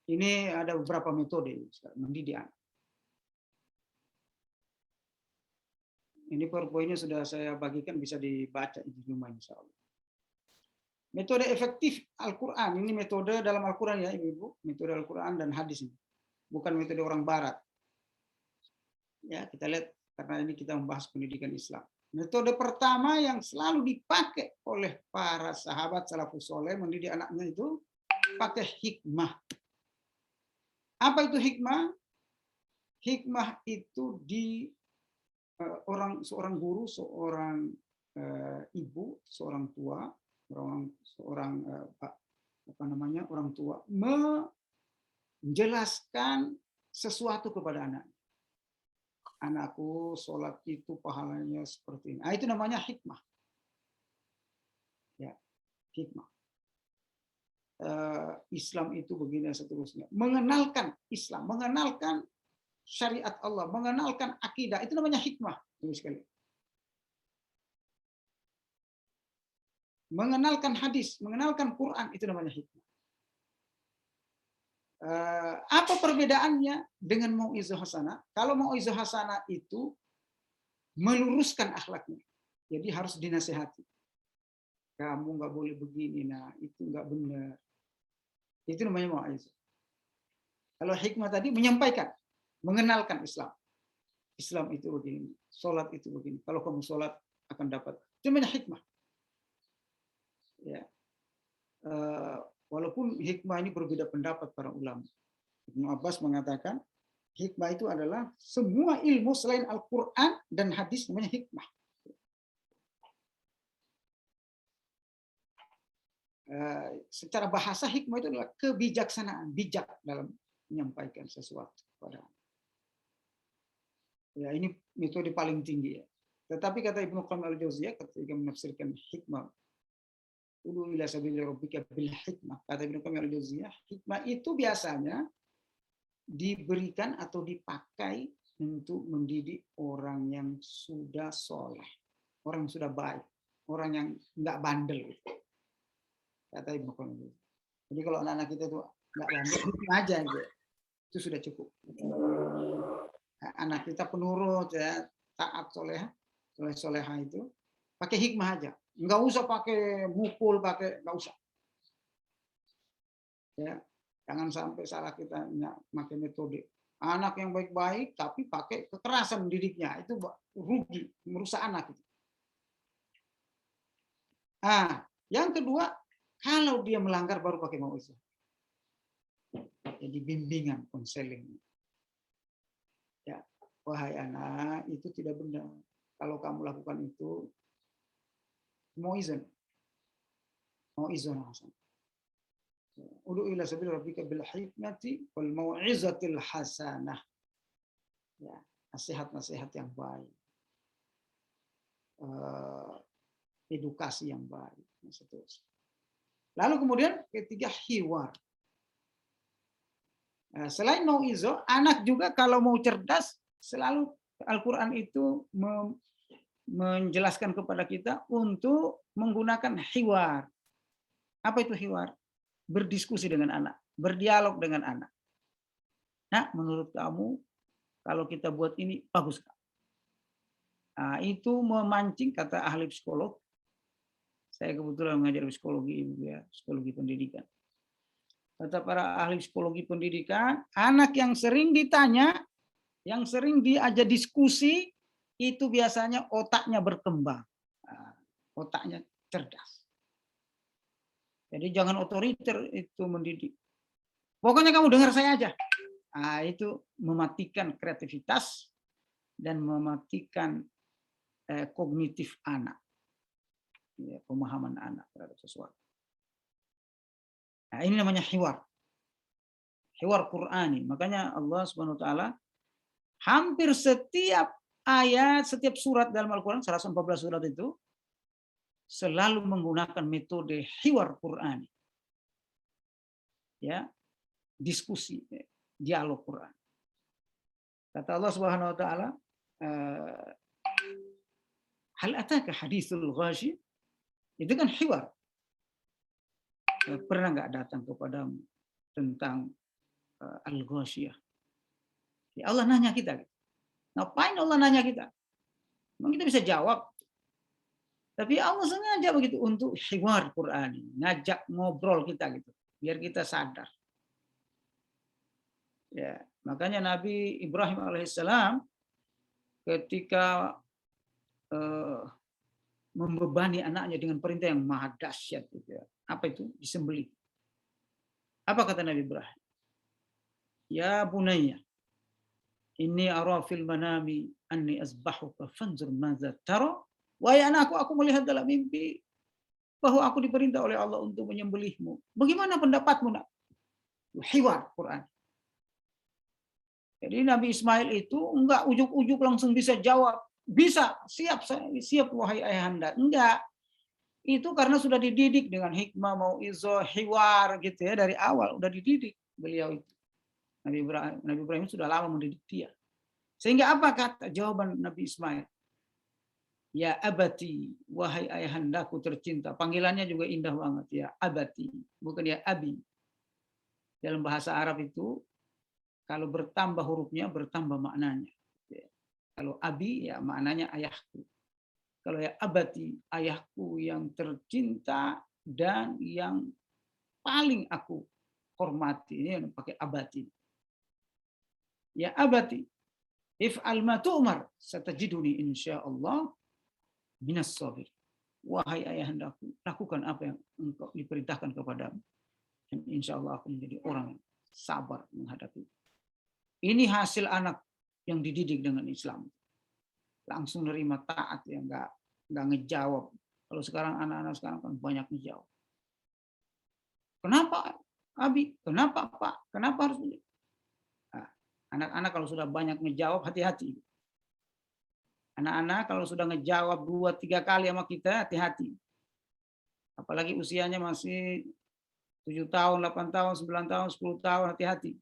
ini ada beberapa metode mendidik anak. Ini PowerPoint-nya sudah saya bagikan, bisa dibaca di rumah insya Allah. Metode efektif Al-Quran, ini metode dalam Al-Quran ya Ibu, metode Al-Quran dan hadis ini. Bukan metode orang Barat. Ya, kita lihat karena ini kita membahas pendidikan Islam. Metode pertama yang selalu dipakai oleh para sahabat salafus saleh mendidik anaknya itu pakai hikmah. Apa itu hikmah? Hikmah itu di seorang guru, seorang ibu, seorang tua, orang tua menjelaskan sesuatu kepada anak. Anakku, sholat itu pahalanya seperti ini. Nah, itu namanya hikmah. Ya, hikmah. Islam itu begini dan seterusnya. Mengenalkan Islam, mengenalkan syariat Allah, mengenalkan akidah, itu namanya hikmah. Mengenalkan hadis, mengenalkan Quran, itu namanya hikmah. Apa perbedaannya dengan mau'izah hasanah? Kalau mau'izah hasanah itu meluruskan akhlaknya, jadi harus dinasehati. Kamu nggak boleh begini, nah itu nggak benar. Itu namanya mau'izah. Kalau hikmah tadi menyampaikan, mengenalkan Islam. Islam itu begini, sholat itu begini. Kalau kamu sholat akan dapat. Itu namanya hikmah. Ya. Walaupun hikmah ini berbeda pendapat para ulama. Ibnu Abbas mengatakan hikmah itu adalah semua ilmu selain Al-Quran dan hadis namanya hikmah. Secara bahasa hikmah itu adalah kebijaksanaan, bijak dalam menyampaikan sesuatu kepada anak. Ya, ini metode paling tinggi ya. Tetapi kata Ibnu Qayyim al-Jauziyah ketika menafsirkan hikmah, Udu ila sabili rabbika bil hikmah. Kata Ibnu Qayyim al-Jauziyah, hikmah itu biasanya diberikan atau dipakai untuk mendidik orang yang sudah soleh, orang yang sudah baik, orang yang nggak bandel. Kata Ibnu Qayyim. Jadi kalau anak-anak kita tuh nggak bandel, hikmah aja gitu. Itu sudah cukup. Anak kita penurut ya, taat soleha itu, pakai hikmah aja. Nggak usah pakai mukul, nggak usah. Ya, jangan sampai salah kita pakai metode. Anak yang baik-baik tapi pakai kekerasan mendidiknya, itu rugi, merusak anak. Yang kedua, kalau dia melanggar baru pakai mau'izah. Jadi bimbingan, konseling. Ya, wahai anak, itu tidak benar. Kalau kamu lakukan itu, mau izin. Mau'izah hasanah. Ud'u ila sabil rabbika bil hikmati wal mau'izatil hasanah. Ya, nasihat-nasihat yang baik. Edukasi yang baik. Lalu kemudian ketiga hiwar. Selain mau'izah, anak juga kalau mau cerdas, selalu Al-Quran itu menjelaskan kepada kita untuk menggunakan hiwar. Apa itu hiwar? Berdiskusi dengan anak, berdialog dengan anak. Nah, menurut kamu, kalau kita buat ini, bagus. Nah, itu memancing, kata ahli psikolog. Saya kebetulan mengajar psikologi, psikologi pendidikan. Kata para ahli psikologi pendidikan, anak yang sering ditanya, yang sering diajak diskusi, itu biasanya otaknya berkembang. Otaknya cerdas. Jadi jangan otoriter itu mendidik. Pokoknya kamu dengar saya aja. Nah, itu mematikan kreativitas dan mematikan kognitif anak. Ya, pemahaman anak terhadap sesuatu. Nah, ini namanya hiwar. Hiwar Qur'ani. Makanya Allah Subhanahu wa taala hampir setiap ayat, setiap surat dalam Al-Qur'an, 114 surat itu selalu menggunakan metode hiwar Qur'ani. Ya, diskusi, dialog Quran. Kata Allah Subhanahu wa taala, hal ataka haditsul ghasyi? Itu kan hiwar. Pernah nggak datang kepadamu tentang al-ghasyiyah? Ya Allah nanya kita. Ngapain Allah nanya kita? Memang kita bisa jawab. Tapi Allah sengaja begitu untuk hiwar Qur'ani, ngajak ngobrol kita gitu, biar kita sadar. Ya, makanya Nabi Ibrahim alaihissalam ketika membebani anaknya dengan perintah yang maha dahsyat gitu ya. Apa itu? Disembelih. Apa kata Nabi Ibrahim? Ya bunayya, inni ara fil manami anni azbahuka fanzur madza tara. Wahai anakku, aku melihat dalam mimpi bahwa aku diperintah oleh Allah untuk menyembelihmu. Bagaimana pendapatmu, Nak? Hiwar Quran. Jadi Nabi Ismail itu enggak ujuk-ujuk langsung bisa jawab. Bisa, siap wahai ayahanda. Enggak. Itu karena sudah dididik dengan hikmah, mau'izah, hiwar gitu ya, dari awal udah dididik beliau itu. Nabi Ibrahim sudah lama mendidik dia. Sehingga apa kata jawaban Nabi Ismail? Ya abati, wahai ayahandaku tercinta. Panggilannya juga indah banget ya, abati, bukan ya abi. Dalam bahasa Arab itu kalau bertambah hurufnya bertambah maknanya. Kalau abi ya maknanya ayahku. Kalau ya abati, ayahku yang tercinta dan yang paling aku hormati. Ini yang pakai abati. Ya abati, if'al ma tu'mar, satajiduni insyaallah minas sabir. Wahai ayahandaku, lakukan apa yang engkau diperintahkan kepadamu. Dan insya Allah aku menjadi orang yang sabar menghadapi. Ini hasil anak yang dididik dengan Islam. Langsung nerima taat, ya nggak ngejawab. Kalau sekarang anak-anak sekarang kan banyak ngejawab. Kenapa Abi? Kenapa Pak? Kenapa harus ini? Nah, anak-anak kalau sudah banyak ngejawab, hati-hati. Anak-anak kalau sudah ngejawab 2-3 kali sama kita, hati-hati. Apalagi usianya masih 7 tahun, 8 tahun, 9 tahun, 10 tahun, hati-hati.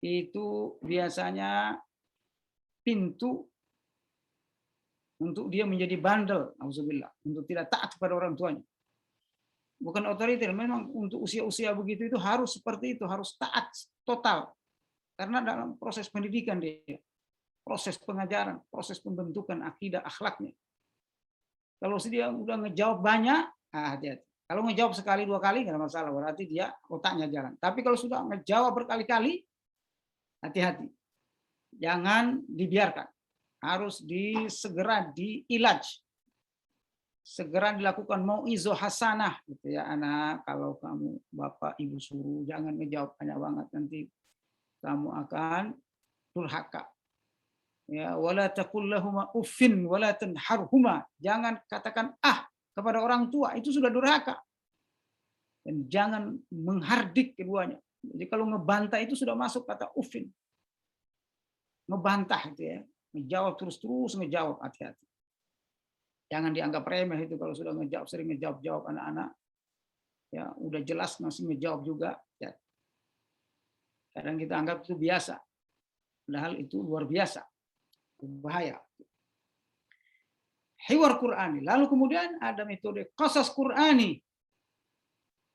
Itu biasanya pintu untuk dia menjadi bandel, auzubillah, untuk tidak taat kepada orang tuanya. Bukan otoriter, memang untuk usia-usia begitu itu harus seperti itu, harus taat total. Karena dalam proses pendidikan dia, proses pengajaran, proses pembentukan akidah akhlaknya. Kalau dia udah ngejawab banyak, hati-hati. Kalau ngejawab sekali 2 kali nggak ada masalah, berarti dia otaknya jalan. Tapi kalau sudah ngejawab berkali-kali, hati-hati. Jangan dibiarkan. Harus segera diilaj. Segera dilakukan mau'izah hasanah gitu ya anak. Kalau kamu bapak ibu suruh jangan ngejawab banyak banget, nanti kamu akan durhaka. Ya, wala taqul lahuma uffin wala tanharhuma. Jangan katakan ah kepada orang tua itu sudah durhaka. Dan jangan menghardik keduanya. Jadi kalau ngebantah itu sudah masuk kata ufin. Ngebantah itu ya. Ngejawab terus ngejawab, hati-hati. Jangan dianggap remeh itu kalau sudah ngejawab, sering ngejawab anak-anak. Ya, udah jelas masih ngejawab juga. Ya. Kadang kita anggap itu biasa. Padahal itu luar biasa. Bahaya. Hiwar Qur'ani. Lalu kemudian ada metode qasas Qur'ani.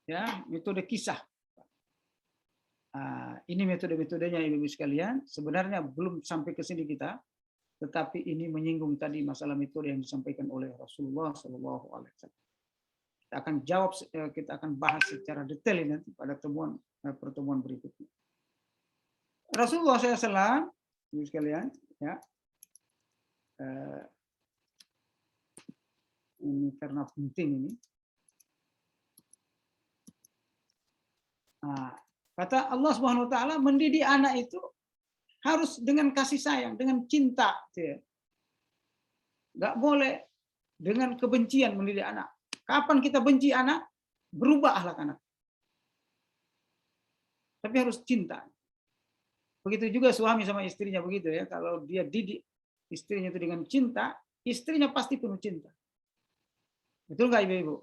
Ya, metode kisah. Ini metode-metodenya Ibu-ibu sekalian. Sebenarnya belum sampai ke sini kita, tetapi ini menyinggung tadi masalah metode yang disampaikan oleh Rasulullah SAW. Kita akan jawab, kita akan bahas secara detail nanti pada pertemuan berikutnya. Rasulullah SAW, Ibu sekalian, ya, ini karena penting ini. Kata Allah Subhanahu wa taala, mendidik anak itu harus dengan kasih sayang, dengan cinta. Nggak boleh dengan kebencian mendidik anak. Kapan kita benci anak, berubah akhlak anak. Tapi harus cinta. Begitu juga suami sama istrinya begitu ya. Kalau dia didik istrinya itu dengan cinta, istrinya pasti penuh cinta. Betul nggak ibu-ibu?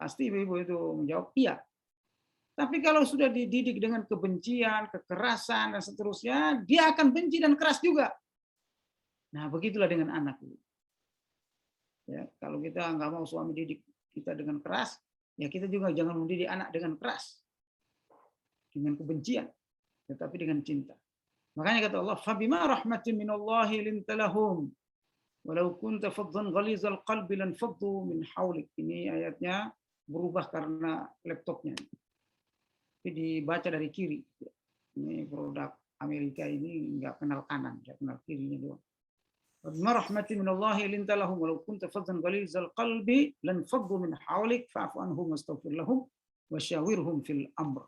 Pasti ibu-ibu itu menjawab iya. Tapi kalau sudah dididik dengan kebencian, kekerasan, dan seterusnya, dia akan benci dan keras juga. Nah, begitulah dengan anak. Ya, kalau kita nggak mau suami didik kita dengan keras, ya kita juga jangan mendidik anak dengan keras. Dengan kebencian, tetapi dengan cinta. Makanya kata Allah, "Fabima rahmatin minallahi linta lahum, walau kunta faddan ghalizal qalbi lanfaddu min hawlik." Ini ayatnya berubah karena laptopnya. Dibaca dari kiri. Ini produk Amerika ini nggak kenal kanan, nggak kenal kirinya doang. Rahmatin minallahi linta lahum walau kunta faddan ghalizal qalbi lanfaddu min hawlik fa'fu anhum wastaghfir lahum wasyawirhum fil amr.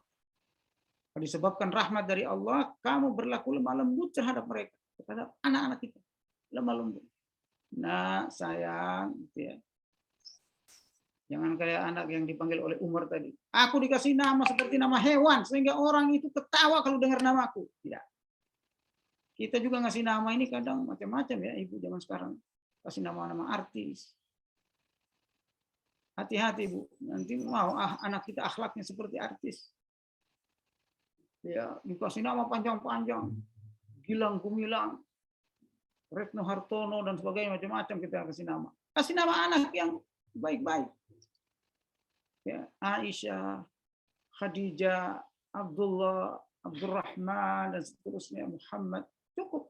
Disebabkan rahmat dari Allah, kamu berlaku lemah lembut terhadap mereka, terhadap anak-anak kita. Lemah lembut. Nah, sayang, gitu ya. Jangan kayak anak yang dipanggil oleh Umar tadi. Aku dikasih nama seperti nama hewan, sehingga orang itu ketawa kalau dengar namaku. Tidak. Kita juga ngasih nama ini kadang macam-macam ya, Ibu zaman sekarang. Kasih nama-nama artis. Hati-hati, Bu. Nanti mau anak kita akhlaknya seperti artis. Ya, dikasih nama panjang-panjang. Gilang Gumilang, Retno Hartono, dan sebagainya, macam-macam kita kasih nama. Kasih nama anak yang baik-baik. Ya, Aisyah, Khadijah, Abdullah, Abdurrahman, dan seterusnya, Muhammad. Cukup.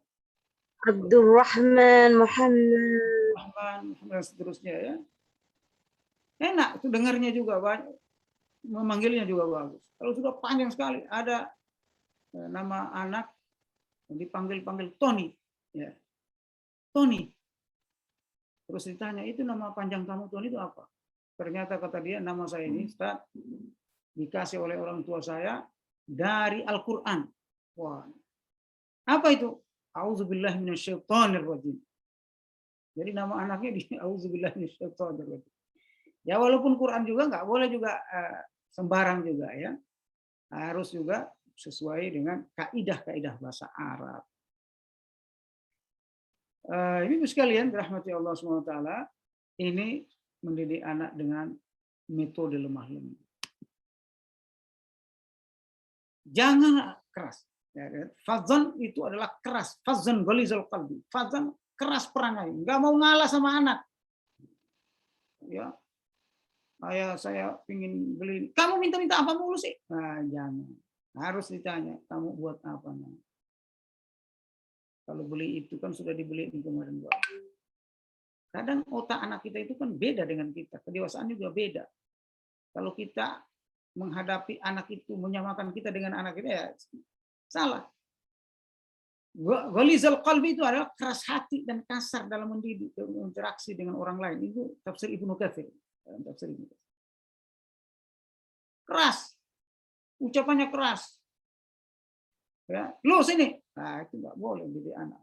Abdurrahman, Muhammad, dan seterusnya ya. Enak itu dengarnya juga, memanggilnya juga bagus. Kalau sudah panjang sekali, ada nama anak dipanggil Tony, ya. Tony. Terus ditanya, itu nama panjang kamu Tony itu apa? Ternyata kata dia, nama saya ini Ustaz, dikasih oleh orang tua saya dari Al-Quran. Wah, apa itu? A'udzubillahi minasyaitonirrajim. Jadi nama anaknya di A'udzubillahi minasyaitonirrajim. Ya walaupun Quran juga nggak boleh juga sembarang juga ya. Harus juga sesuai dengan kaidah-kaidah bahasa Arab. Ibu sekalian, rahmati Allah SWT, ini mendidik anak dengan metode lemah lembut. Jangan keras. Fadzan itu adalah keras. Fadzan ghalizal qalbi. Fadzan keras perangai. Nggak mau ngalah sama anak. Ya, saya ingin beli. Kamu minta-minta apa mulu sih? Nah, jangan. Harus ditanya, kamu buat apa? Nah? Kalau beli itu kan sudah dibeliin kemarin. Kadang otak anak kita itu kan beda dengan kita. Kedewasaan juga beda. Kalau kita menghadapi anak itu, menyamakan kita dengan anak kita, ya salah. Ghalizal qalbi itu adalah keras hati dan kasar dalam mendidik, interaksi dengan orang lain. Itu tafsir Ibnu Katsir. Tafsir Ibnu Katsir. Keras. Ucapannya keras. Ya, lu sini. Nah, itu nggak boleh mendidik anak.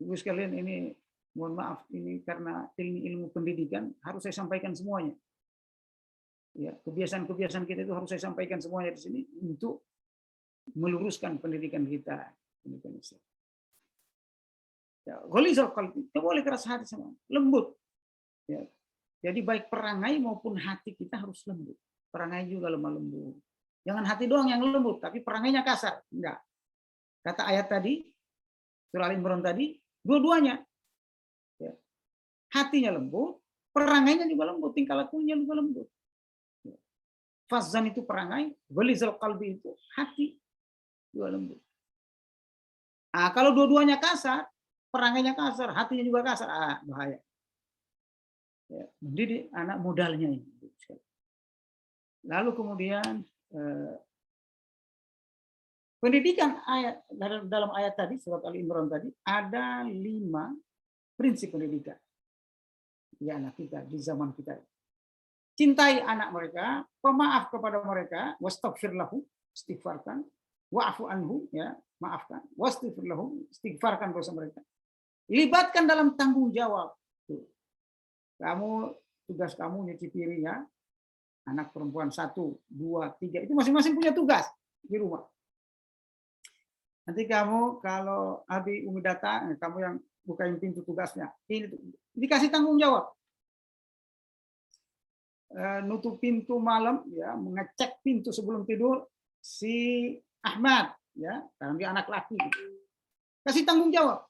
Ibu sekalian, ini mohon maaf ini karena ilmu pendidikan harus saya sampaikan semuanya. Ya, kebiasaan-kebiasaan kita itu harus saya sampaikan semuanya di sini untuk meluruskan pendidikan kita. Pendidikan Islam. Ya, ghalizal qalbi, kita boleh keras hati sama, lembut. Ya. Jadi baik perangai maupun hati kita harus lembut. Perangai juga lemah lembut. Jangan hati doang yang lembut, tapi perangainya kasar. Enggak. Kata ayat tadi, surah Al-Imran tadi, dua-duanya. Ya. Hatinya lembut, perangainya juga lembut, tingkah lakunya juga lembut. Ya. Fazan itu perangai, ghalizal qalbi itu hati juga lembut. Nah, kalau dua-duanya kasar, perangainya kasar, hatinya juga kasar, bahaya. Ya, mendidik anak modalnya ini. Lalu kemudian pendidikan ayat dalam ayat tadi surat Al-Imran tadi ada 5 prinsip pendidikan di anak kita di zaman kita. Cintai anak mereka, pemaaf kepada mereka, wastaghfir lahum, istighfarkan, wa'fu anhum, ya, maafkan, wastaghfir lahum, istighfarkan dosa mereka. Libatkan dalam tanggung jawab. Kamu, tugas kamu nyuci piring ya. Anak perempuan 1, 2, 3. Itu masing-masing punya tugas di rumah. Nanti kamu kalau Abi Umi datang, kamu yang bukain pintu tugasnya. Ini dikasih tanggung jawab. Nutup pintu malam, ya, mengecek pintu sebelum tidur si Ahmad, ya, karena dia anak laki. Kasih tanggung jawab.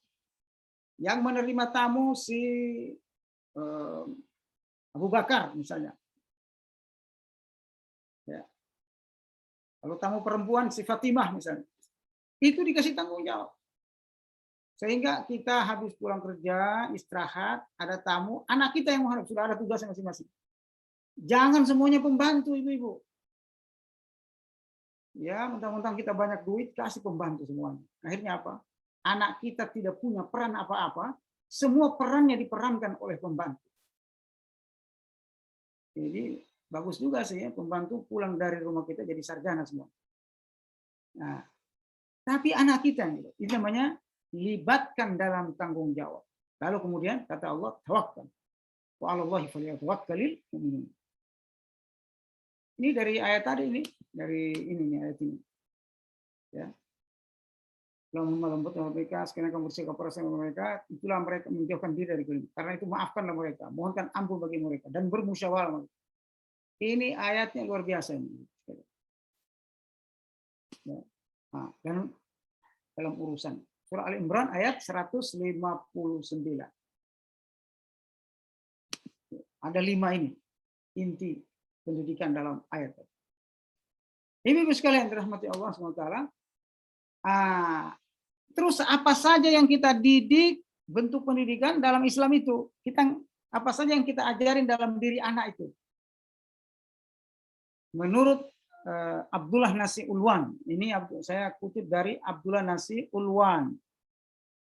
Yang menerima tamu si Abu Bakar misalnya. Ya. Kalau tamu perempuan si Fatimah misalnya. Itu dikasih tanggung jawab. Sehingga kita habis pulang kerja, istirahat, ada tamu, anak kita yang menghadap, sudah ada tugasnya masing-masing. Jangan semuanya pembantu ibu-ibu. Ya, mentang-mentang kita banyak duit, kasih pembantu semuanya. Akhirnya apa? Anak kita tidak punya peran apa-apa, semua perannya diperankan oleh pembantu. Jadi bagus juga sih ya, pembantu pulang dari rumah kita jadi sarjana semua. Nah, tapi anak kita itu namanya libatkan dalam tanggung jawab. Lalu kemudian kata Allah, tawakkal. Wa 'alallahi falyatawakkalul mu'minun. Ini dari ayat tadi ini, dari ini nih ayat ini. Ya. Allahumma lembut mereka, sekiranya kamu bersihkan perasaan mereka, itulah mereka menjauhkan diri dari kelima. Karena itu maafkanlah mereka, mohonkan ampun bagi mereka dan bermusyawarah. Ini ayatnya luar biasa ini. Ya. Nah, dan dalam urusan surah Al-Imran ayat 159. Ada 5 ini inti pendidikan dalam ayat. Ibu sekalian dirahmati Allah SWT. Terus apa saja yang kita didik, bentuk pendidikan dalam Islam itu, kita apa saja yang kita ajarin dalam diri anak itu. Menurut Abdullah Nasi Ulwan, ini saya kutip dari Abdullah Nasi Ulwan,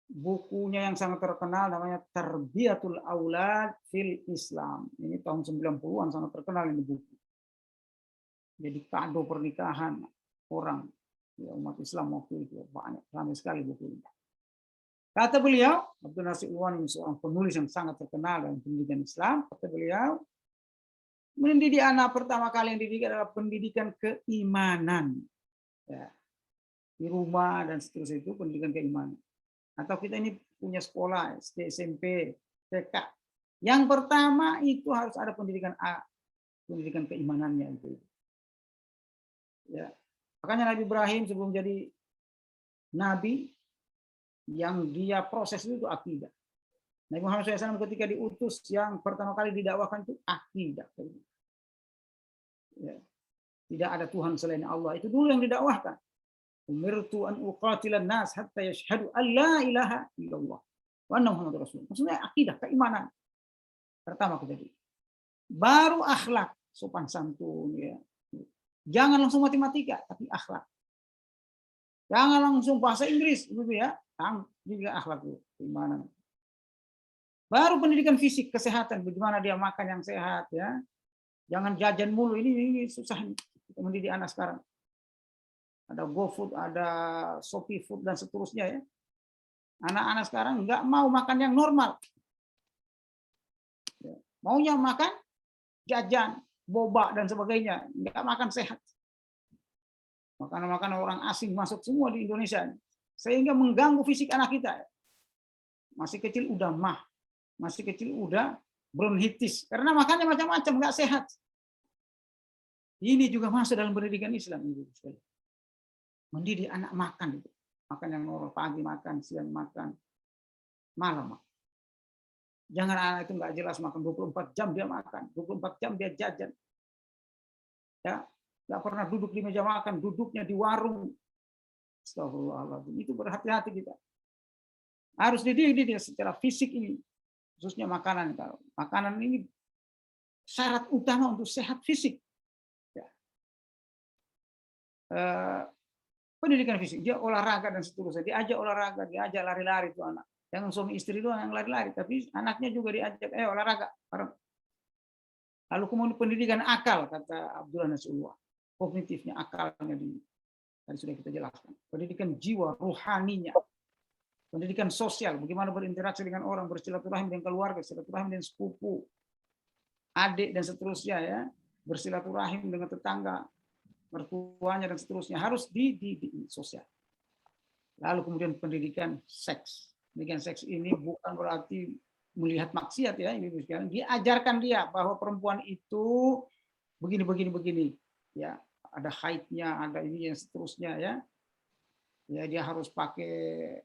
bukunya yang sangat terkenal namanya Tarbiyatul Aulad fil Islam. Ini tahun 90-an sangat terkenal ini buku. Jadi kado pernikahan orang ya, umat Islam waktu itu banyak, ramai sekali buku ini. Kata beliau, Abdul Nasir Ulwan ini seorang penulis yang sangat terkenal dalam pendidikan Islam. Kata beliau, mendidik anak pertama kali yang dididik adalah pendidikan keimanan. Ya. Di rumah dan seterusnya itu pendidikan keimanan. Atau kita ini punya sekolah, SD, SMP, TK. Yang pertama itu harus ada pendidikan pendidikan keimanannya itu. Ya. Makanya Nabi Ibrahim sebelum jadi nabi, yang dia proses itu akidah. Nabi Muhammad SAW ketika diutus yang pertama kali didakwakan itu akidah. Ya. Tidak ada Tuhan selain Allah. Itu dulu yang didakwahkan. Umirtu an uqatilan nas hatta yashhadu an la ilaha illallah wa anna muhammadar rasulullah. Maksudnya akidah, keimanan. Pertama kita di. Baru akhlak, sopan santun ya. Jangan langsung matematika, tapi akhlak. Jangan langsung bahasa Inggris, gitu ya. Juga akhlak itu, keimanan. Baru pendidikan fisik, kesehatan, bagaimana dia makan yang sehat ya. Jangan jajan mulu, ini susah nih. Kita mendidik anak sekarang. Ada GoFood, ada Shopee Food dan seterusnya ya. Anak-anak sekarang nggak mau makan yang normal, Ya. Maunya makan jajan, boba dan sebagainya, nggak makan sehat. Makanan-makanan orang asing masuk semua di Indonesia, sehingga mengganggu fisik anak kita. Masih kecil udah mah, masih kecil udah bronkitis, karena makannya macam-macam, nggak sehat. Ini juga masuk dalam pendidikan Islam. Mendidik anak makan, makan yang normal, pagi makan, siang makan, malam makan. Jangan anak itu nggak jelas makan 24 jam dia makan, 24 jam dia jajan. Ya, nggak pernah duduk di meja makan, duduknya di warung. Astagfirullahaladzim. Itu berhati-hati kita. Harus dididik dia secara fisik ini, khususnya makanan. Makanan ini syarat utama untuk sehat fisik. Ya. Pendidikan fisik, dia olahraga dan seterusnya. Diajak olahraga, diajak lari-lari itu anak. Jangan suami istri doang yang lari-lari, tapi anaknya juga diajak, olahraga. Lalu kemudian pendidikan akal, kata Abdullah Nasrullah. Kognitifnya, akalnya tadi sudah kita jelaskan. Pendidikan jiwa, ruhaninya. Pendidikan sosial, bagaimana berinteraksi dengan orang, bersilaturahim dengan keluarga, silaturahim dengan sepupu, adik dan seterusnya, ya, bersilaturahim dengan tetangga, mertuanya dan seterusnya, harus di sosial. Lalu kemudian pendidikan seks. Pendidikan seks ini bukan berarti melihat maksiat, ya, ini sekarang diajarkan dia bahwa perempuan itu begini, ya, ada haidnya, ada ini yang seterusnya, ya, ya dia harus pakai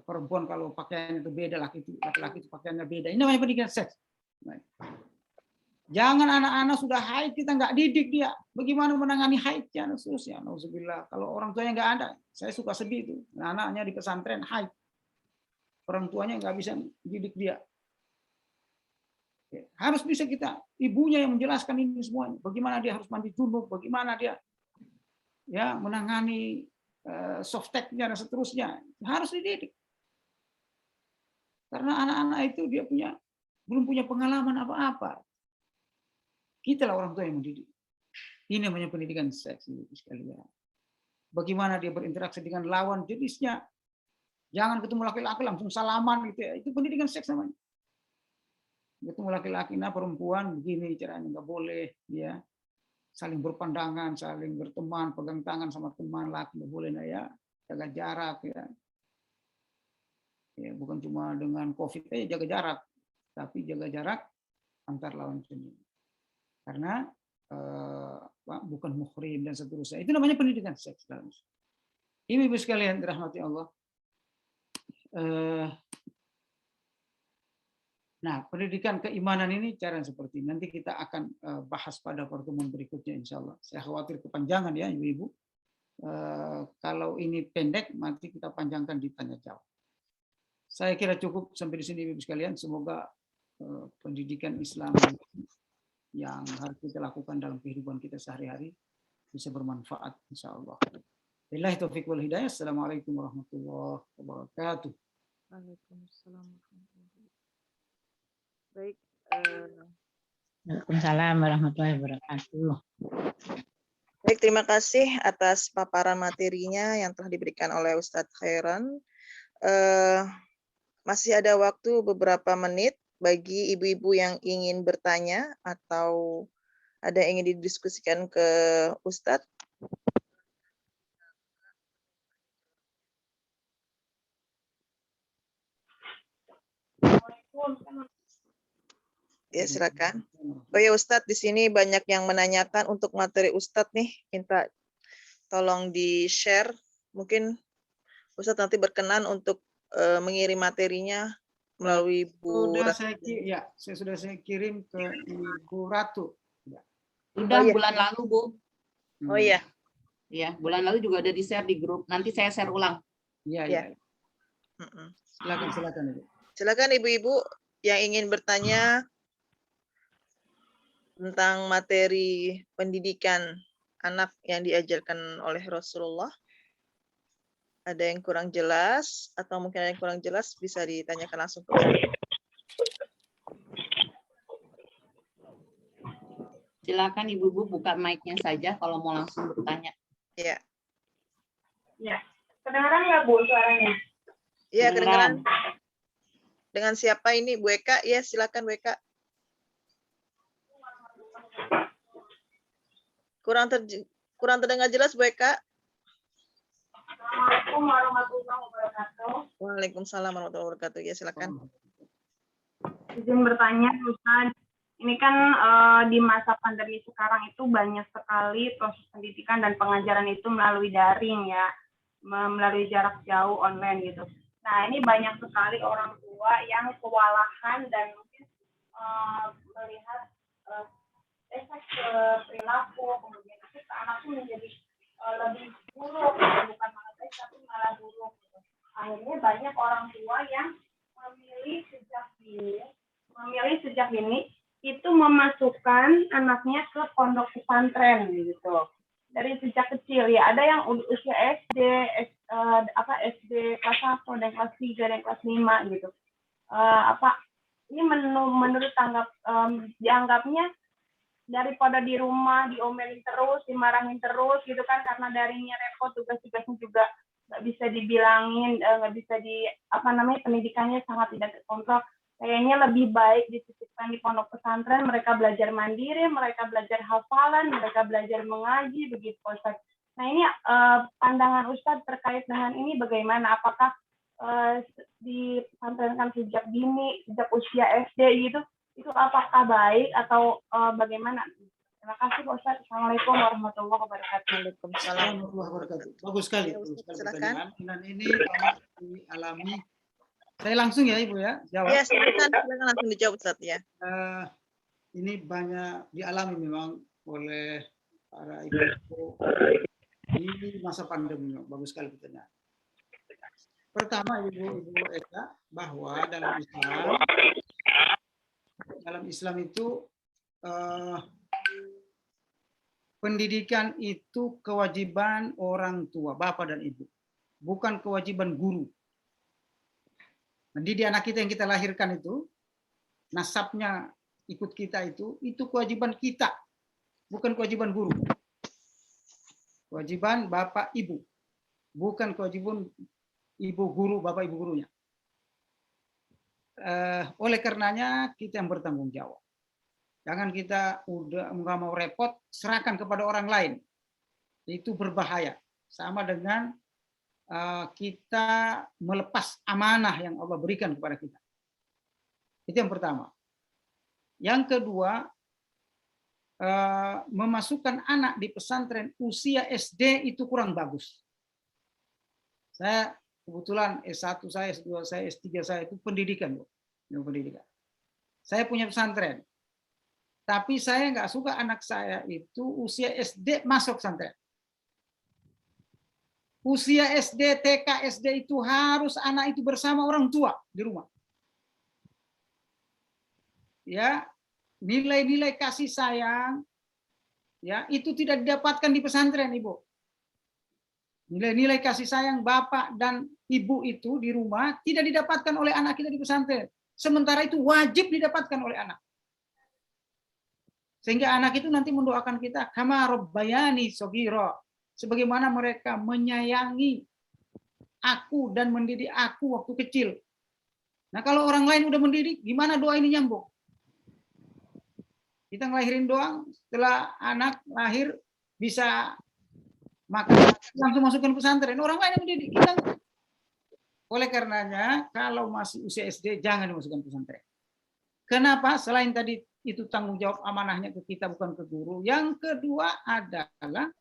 perempuan kalau pakaiannya itu beda, laki-laki itu pakaiannya beda. Ini namanya pendidikan seks. Jangan anak-anak sudah haid kita nggak didik dia. Bagaimana menangani haidnya dan seterusnya. Nauzubillah. Kalau orang tuanya nggak ada, saya suka sedih itu. Anaknya di pesantren haid, orang tuanya nggak bisa didik dia. Harus bisa kita, ibunya yang menjelaskan ini semuanya. Bagaimana dia harus mandi junub, bagaimana dia ya menangani softteknya dan seterusnya, harus dididik. Karena anak-anak itu dia belum punya pengalaman apa-apa. Kita lah orang tua yang mendidik. Ini namanya pendidikan seks sekalian. Bagaimana dia berinteraksi dengan lawan jenisnya. Jangan ketemu laki-laki langsung salaman gitu ya. Itu pendidikan seks namanya. Ketemu laki-laki, nah perempuan begini caranya, nggak boleh ya. Saling berpandangan, saling berteman, pegang tangan sama teman laki, nggak boleh, nah ya, jaga jarak ya. Ya, bukan cuma dengan COVID aja jaga jarak, tapi jaga jarak antar lawan jenis. Karena bukan muhrim dan seterusnya. Itu namanya pendidikan seks. Ini ibu sekalian dirahmati Allah. Nah, pendidikan keimanan ini cara seperti ini. Nanti kita akan bahas pada pertemuan berikutnya insya Allah. Saya khawatir kepanjangan ya ibu-ibu. Kalau ini pendek, nanti kita panjangkan di tanya jawab. Saya kira cukup sampai di sini ibu sekalian. Semoga pendidikan Islam yang harus kita lakukan dalam kehidupan kita sehari-hari bisa bermanfaat insya Allah. Billahi taufiq wal hidayah. Assalamualaikum warahmatullahi wabarakatuh. Waalaikumsalam. Baik. Waalaikumsalam warahmatullahi wabarakatuh. Baik, terima kasih atas paparan materinya yang telah diberikan oleh Ustadz Khairan. Masih ada waktu beberapa menit bagi ibu-ibu yang ingin bertanya atau ada yang ingin didiskusikan ke Ustadz. Ya, silakan. Oh ya Ustadz, di sini banyak yang menanyakan untuk materi Ustadz nih, minta tolong di-share. Mungkin Ustadz nanti berkenan untuk mengirim materinya melalui Bu Saya sudah kirim ke Ibu Ratu. Udah Oh, iya. bulan lalu, Bu. Oh iya. Ya, bulan lalu juga ada di-share di grup. Nanti saya share ulang. Iya, Ya. iya. Silakan Ibu. Silakan ibu-ibu yang ingin bertanya tentang materi pendidikan anak yang diajarkan oleh Rasulullah. Ada yang kurang jelas atau mungkin ada yang kurang jelas bisa ditanyakan langsung ke saya. Silakan ibu-ibu buka mic-nya saja kalau mau langsung bertanya. Ya. Ya, kedengaran nggak Bu suaranya? Iya, kedengaran. Dengan siapa ini? Bu Eka? Ya, silakan Bu Eka. Kurang terdengar jelas Bu Eka. Assalamualaikum warahmatullahi wabarakatuh. Waalaikumsalam warahmatullahi wabarakatuh. Ya, silakan. Izin bertanya, Ustaz. Ini kan di masa pandemi sekarang itu banyak sekali proses pendidikan dan pengajaran itu melalui daring ya, melalui jarak jauh online gitu. Nah, ini banyak sekali orang tua yang kewalahan dan mungkin melihat efek perilaku, kemudian ke anak itu menjadi lebih buruk, bukan malah baik tapi malah buruk. Gitu. Akhirnya banyak orang tua yang memilih sejak dini itu memasukkan anaknya ke pondok pesantren gitu. Dari sejak kecil ya, ada yang usia SD, SD kelas 1 dan kelas 3 dan kelas 5 gitu. Ini menurut dianggapnya daripada di rumah diomelin terus, dimarahin terus gitu kan, karena daringnya repot, tugas-tugasnya juga nggak bisa dibilangin, nggak bisa pendidikannya sangat tidak terkontrol. Kayaknya lebih baik dititipkan di pondok pesantren, mereka belajar mandiri, mereka belajar hafalan, mereka belajar mengaji, begitu Ustaz. Nah ini pandangan Ustaz terkait dengan ini bagaimana? Apakah dipesantrenkan sejak dini, sejak usia SD gitu, itu apakah baik atau bagaimana? Terima kasih Pak Ustaz. Assalamualaikum warahmatullahi wabarakatuh. Waalaikumsalam. Bagus sekali. Ya, Bagus sekali silakan. pertanyaan. Dan ini banyak dialami. Saya langsung ya Ibu ya jawab. Ya, silakan langsung dijawab Ustaz ya. Ini banyak dialami memang oleh para ibu di masa pandemi. Bagus sekali pertanyaan. Pertama Ibu Eka, bahwa dalam Islam itu pendidikan itu kewajiban orang tua, bapak dan ibu, bukan kewajiban guru. Mendidik anak kita yang kita lahirkan itu, nasabnya ikut kita itu kewajiban kita, bukan kewajiban guru. Kewajiban bapak ibu, bukan kewajiban ibu guru, bapak ibu gurunya. Oleh karenanya kita yang bertanggung jawab. Jangan kita udah nggak mau repot, serahkan kepada orang lain. Itu berbahaya. Sama dengan kita melepas amanah yang Allah berikan kepada kita. Itu yang pertama. Yang kedua, memasukkan anak di pesantren usia SD itu kurang bagus. Saya kebetulan S1 saya, S2 saya, S3 saya itu pendidikan. Saya punya pesantren. Tapi saya nggak suka anak saya itu usia SD masuk pesantren. Usia SD, TK, SD itu harus anak itu bersama orang tua di rumah. Ya, nilai-nilai kasih sayang ya itu tidak didapatkan di pesantren, Ibu. Nilai-nilai kasih sayang bapak dan ibu itu di rumah tidak didapatkan oleh anak kita di pesantren. Sementara itu wajib didapatkan oleh anak. Sehingga anak itu nanti mendoakan kita, kama rabbayani shaghira, sebagaimana mereka menyayangi aku dan mendidik aku waktu kecil. Nah, kalau orang lain udah mendidik, gimana doa ini nyambung? Kita ngelahirin doang, setelah anak lahir bisa makan, langsung masukkan pesantren. Orang lain yang mendidik, kita. Oleh karenanya, kalau masih usia SD, jangan dimasukkan pesantren. Kenapa? Selain tadi itu tanggung jawab amanahnya ke kita, bukan ke guru. Yang kedua adalah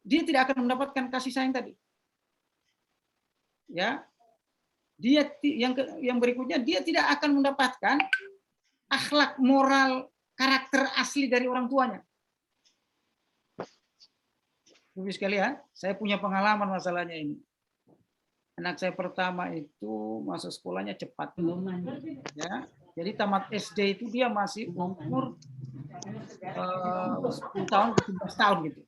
dia tidak akan mendapatkan kasih sayang tadi. Ya, dia yang berikutnya dia tidak akan mendapatkan akhlak moral karakter asli dari orang tuanya. Ibu sekalian, saya punya pengalaman masalahnya ini. Anak saya pertama itu masuk sekolahnya cepat. Ya, jadi tamat SD itu dia masih umur 10 tahun, 17 tahun gitu.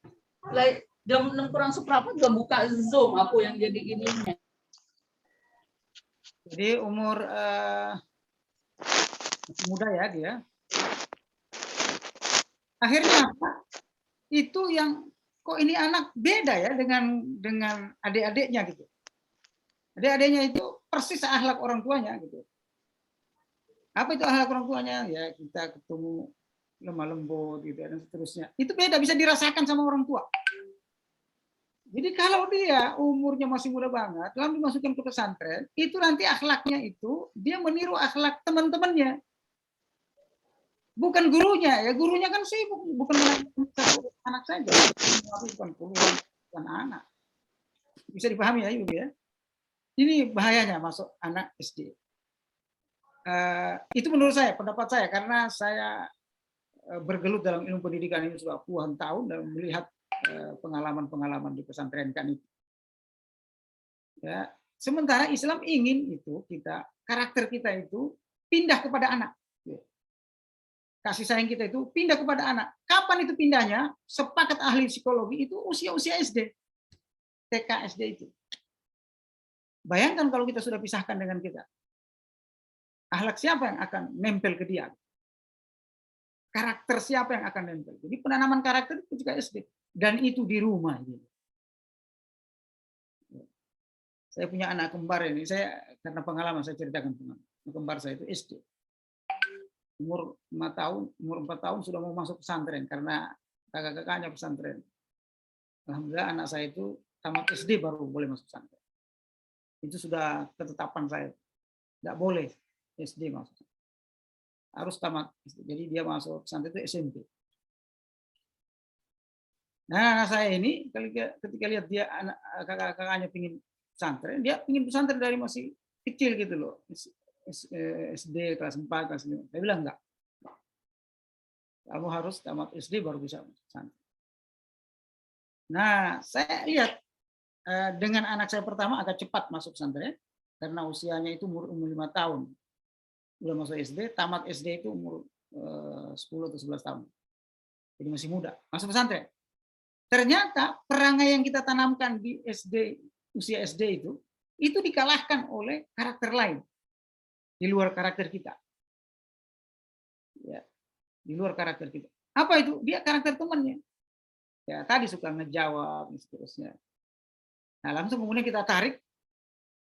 Jam 6 kurang seperempat udah buka Zoom aku yang jadi ininya. Jadi umur muda ya dia. Akhirnya itu yang kok ini anak beda ya dengan adik-adiknya gitu. Adik-adiknya itu persis akhlak orang tuanya gitu. Apa itu akhlak orang tuanya? Ya kita ketemu lemah lembut gitu dan seterusnya. Itu beda, bisa dirasakan sama orang tua. Jadi kalau dia umurnya masih muda banget, lalu dimasukkan ke pesantren, itu nanti akhlaknya itu dia meniru akhlak teman-temannya. Bukan gurunya, ya gurunya kan sibuk, bukan satu anak saja, bukan puluhan bukan anak. Bisa dipahami ya, Ibu ya. Ini bahayanya masuk anak SD. Itu menurut saya, pendapat saya, karena saya bergelut dalam ilmu pendidikan ini sudah puluhan tahun dan melihat pengalaman-pengalaman di pesantren kan itu. Ya, sementara Islam ingin itu karakter kita itu pindah kepada anak. Kasih sayang kita itu pindah kepada anak. Kapan itu pindahnya? Sepakat ahli psikologi itu usia-usia SD. TK SD itu. Bayangkan kalau kita sudah pisahkan dengan kita. Akhlak siapa yang akan nempel ke dia? Karakter siapa yang akan nempel? Jadi penanaman karakter itu juga SD. Dan itu di rumah. Saya punya anak kembar ini. Karena pengalaman saya ceritakan kembar saya itu SD. Umur 4 tahun sudah mau masuk pesantren karena kakak-kakaknya pesantren. Alhamdulillah anak saya itu tamat SD baru boleh masuk pesantren. Itu sudah ketetapan saya. Tidak boleh SD masuk. Harus tamat SD. Jadi dia masuk pesantren itu SMP. Nah, anak saya ini ketika lihat dia kakak-kakaknya pingin pesantren, dia pingin pesantren dari masih kecil gitu loh. SD kelas 4, kelas 5. Saya bilang enggak. Kamu harus tamat SD baru bisa pesantren. Nah, saya lihat dengan anak saya pertama agak cepat masuk pesantren karena usianya itu umur 5 tahun. Udah masuk SD, tamat SD itu umur 10 atau 11 tahun. Jadi masih muda, masuk pesantren. Ternyata perangai yang kita tanamkan di SD, usia SD itu dikalahkan oleh karakter lain. Di luar karakter kita. Ya, di luar karakter kita. Apa itu? Dia karakter temannya. Ya, tadi suka ngejawab dan seterusnya. Nah, langsung kemudian kita tarik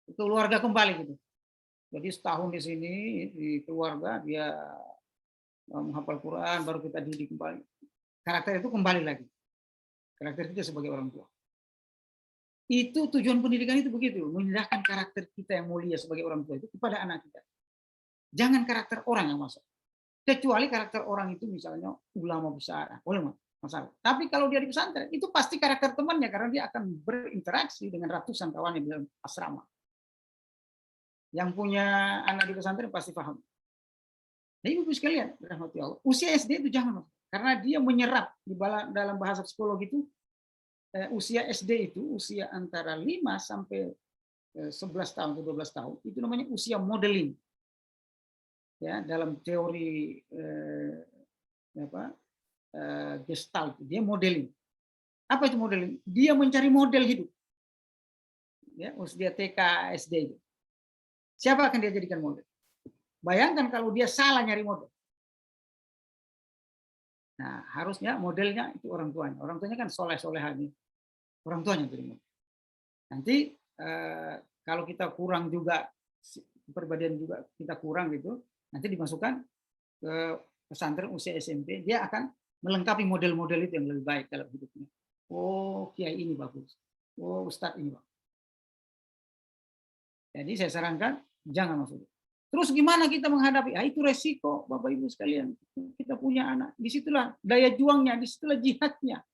ke keluarga kembali gitu. Jadi setahun di sini di keluarga dia menghafal Quran, baru kita didik kembali. Karakter itu kembali lagi. Karakter kita sebagai orang tua. Itu tujuan pendidikan itu begitu, memindahkan karakter kita yang mulia sebagai orang tua itu kepada anak kita. Jangan karakter orang yang masuk. Kecuali karakter orang itu misalnya ulama besar, boleh masalah. Tapi kalau dia di pesantren, itu pasti karakter temannya karena dia akan berinteraksi dengan ratusan kawannya di dalam asrama. Yang punya anak di pesantren pasti paham. Nah, Ibu sekalian, rahmati Allah. Usia SD itu jangan, karena dia menyerap di dalam bahasa psikologi itu usia SD itu usia antara 5 sampai 11 tahun atau 12 tahun itu namanya usia modeling. Ya, dalam teori Gestalt, dia modeling. Apa itu modeling? Dia mencari model hidup. Ya, usia TK SD itu. Siapa akan dia jadikan model? Bayangkan kalau dia salah nyari model. Nah, harusnya modelnya itu orang tuanya. Orang tuanya kan soleh-solehannya. Orang tuanya jadi model. Nanti kalau kita kurang juga kepribadian juga kita kurang gitu, nanti dimasukkan ke pesantren usia SMP, dia akan melengkapi model-model itu yang lebih baik dalam hidupnya. Oh, kiai ini bagus. Oh, ustadz ini bagus. Jadi saya sarankan jangan masuk. Terus gimana kita menghadapi? Itu resiko, Bapak Ibu sekalian. Kita punya anak. Disitulah daya juangnya, disitulah jihadnya.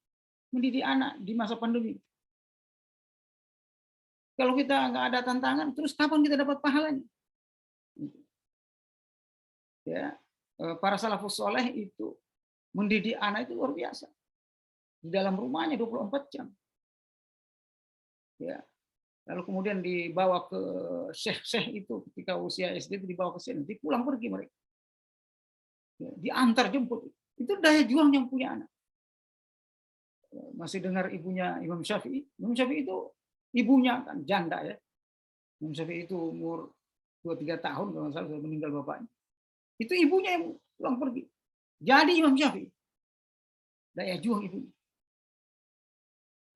Mendidik anak di masa pandemi. Kalau kita nggak ada tantangan, terus kapan kita dapat pahalanya? Ya, para salafus soleh itu mendidik anak itu luar biasa. Di dalam rumahnya 24 jam. Ya. Lalu kemudian dibawa ke syekh-syekh itu ketika usia SD itu dibawa ke sini, nanti pulang pergi mereka. Ya, diantar jemput. Itu daya juang yang punya anak. Masih dengar ibunya Imam Syafi'i? Imam Syafi'i itu ibunya kan janda ya. Imam Syafi'i itu umur 2-3 tahun kalau salah sudah meninggal bapaknya. Itu ibunya yang pulang pergi. Jadi Imam Syafi'i. Daya juang ibunya.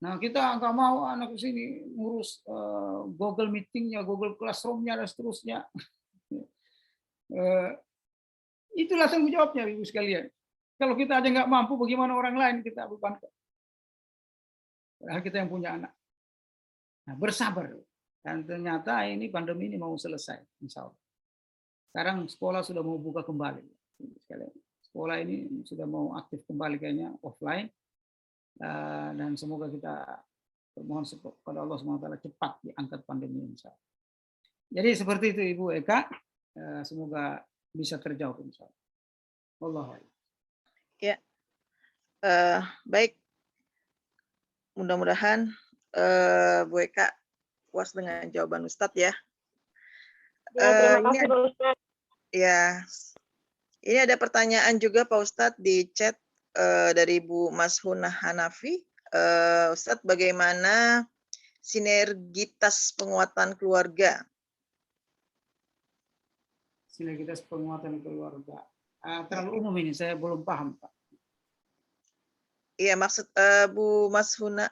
Nah, kita nggak mau anak sini ngurus Google Meeting-nya, Google Classroom-nya, dan seterusnya. Itulah tanggung jawabnya, Ibu sekalian. Kalau kita aja nggak mampu, bagaimana orang lain kita bebankan? Padahal kita yang punya anak. Nah, bersabar. Dan ternyata ini pandemi ini mau selesai, insya Allah. Sekarang sekolah sudah mau buka kembali. Sekolah ini sudah mau aktif kembali kayaknya offline. Dan semoga kita bermohon kepada Allah SWT cepat diangkat pandemi insya Allah. Jadi seperti itu Ibu Eka. Semoga bisa terjawab insya Allah. Allah. Ya, baik. Mudah-mudahan Bu Eka puas dengan jawaban Ustadz ya. Ya, terima kasih Pak Ustadz. Ya, ini ada pertanyaan juga Pak Ustadz di chat dari Bu Mashunah Hanafi. Ustadz, bagaimana sinergitas penguatan keluarga? Sinergitas penguatan keluarga. Terlalu umum ini, saya belum paham Pak. Iya, maksud Bu Mashunah.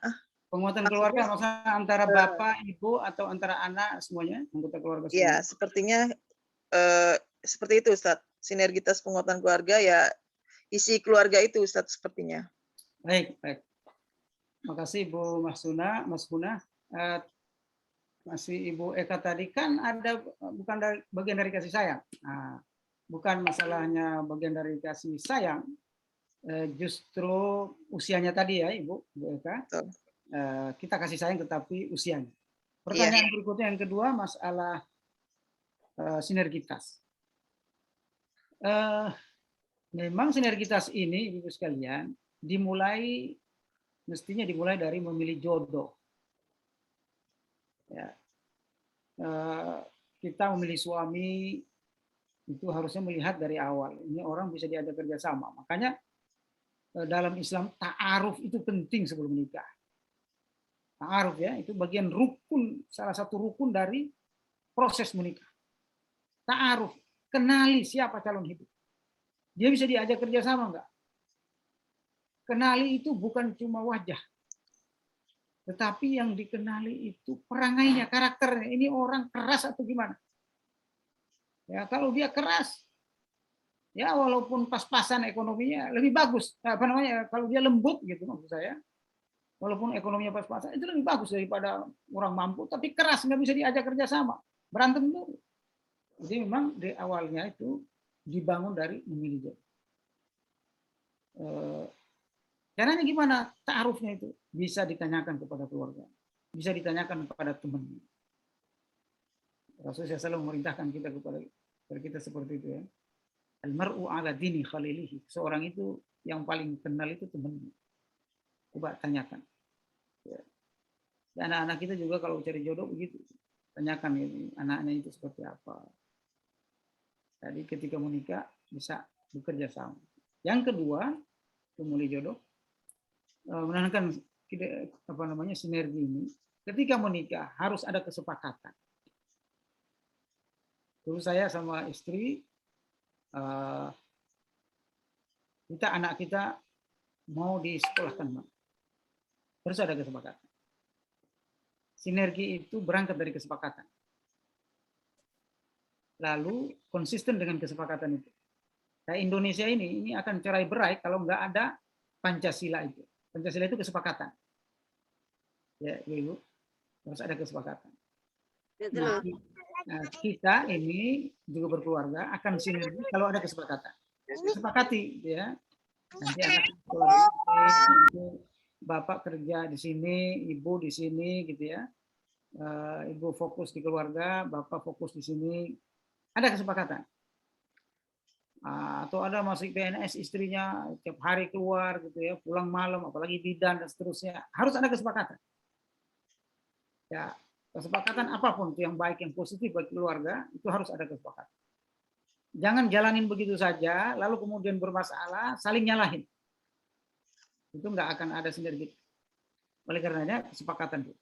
Penguatan keluarga maksudnya antara bapak, ibu, atau antara anak semuanya, anggota keluarga semuanya? Iya, sepertinya seperti itu Ustadz. Sinergitas penguatan keluarga ya isi keluarga itu Ustadz sepertinya. Baik, baik. Makasih Bu Mashunah. Masih Ibu Eka tadi kan ada bukan bagian dari kasih sayang. Nah, bukan masalahnya bagian dari kasih sayang, justru usianya tadi ya Ibu Eka. Betul. Kita kasih sayang tetapi usianya. Pertanyaan berikutnya yang kedua masalah sinergitas. Memang sinergitas ini Ibu sekalian mestinya dimulai dari memilih jodoh. Ya. Kita memilih suami itu harusnya melihat dari awal. Ini orang bisa diajak kerjasama. Makanya dalam Islam ta'aruf itu penting sebelum menikah. Ta'aruf ya, itu bagian rukun, salah satu rukun dari proses menikah. Ta'aruf, kenali siapa calon hidup. Dia bisa diajak kerjasama enggak? Kenali itu bukan cuma wajah. Tetapi yang dikenali itu perangainya, karakternya. Ini orang keras atau gimana? Ya, kalau dia keras, ya walaupun pas-pasan ekonominya lebih bagus. Kalau dia lembut gitu maksud saya. Walaupun ekonominya pas-pasan itu lebih bagus daripada orang mampu, tapi keras nggak bisa diajak kerjasama, berantem dulu. Jadi memang di awalnya itu dibangun dari memilih jodoh. Caranya gimana? Ta'arufnya itu bisa ditanyakan kepada keluarga, bisa ditanyakan kepada temannya. Rasulullah SAW memerintahkan kita kepada kita seperti itu ya. Al-mar'u ala dini khalilihi. Seorang itu yang paling kenal itu temannya. Coba tanyakan. Ya. Dan anak-anak kita juga kalau cari jodoh begitu. Tanyakan ini, anaknya itu seperti apa. Jadi ketika menikah bisa bekerja sama. Yang kedua, memilih jodoh, menanamkan sinergi ini. Ketika menikah harus ada kesepakatan. Dulu saya sama istri, anak kita mau disekolahkan, harus ada kesepakatan. Sinergi itu berangkat dari kesepakatan. Lalu konsisten dengan kesepakatan itu. Nah, Indonesia ini akan cerai-berai kalau nggak ada Pancasila itu. Pancasila itu kesepakatan. Ya, Ibu, harus ada kesepakatan. Nah, kita ini juga berkeluarga akan sinergi kalau ada kesepakatan. Sepakati, ya. Nanti anak sekolah bapak kerja di sini, ibu di sini, gitu ya. Ibu fokus di keluarga, bapak fokus di sini. Ada kesepakatan. Atau ada masih PNS istrinya tiap hari keluar, gitu ya, pulang malam, apalagi bidan dan seterusnya. Harus ada kesepakatan. Ya, kesepakatan apapun itu yang baik, yang positif bagi keluarga itu harus ada kesepakatan. Jangan jalanin begitu saja, lalu kemudian bermasalah, saling nyalahin. Itu nggak akan ada sinergi. Oleh karenanya kesepakatan itu.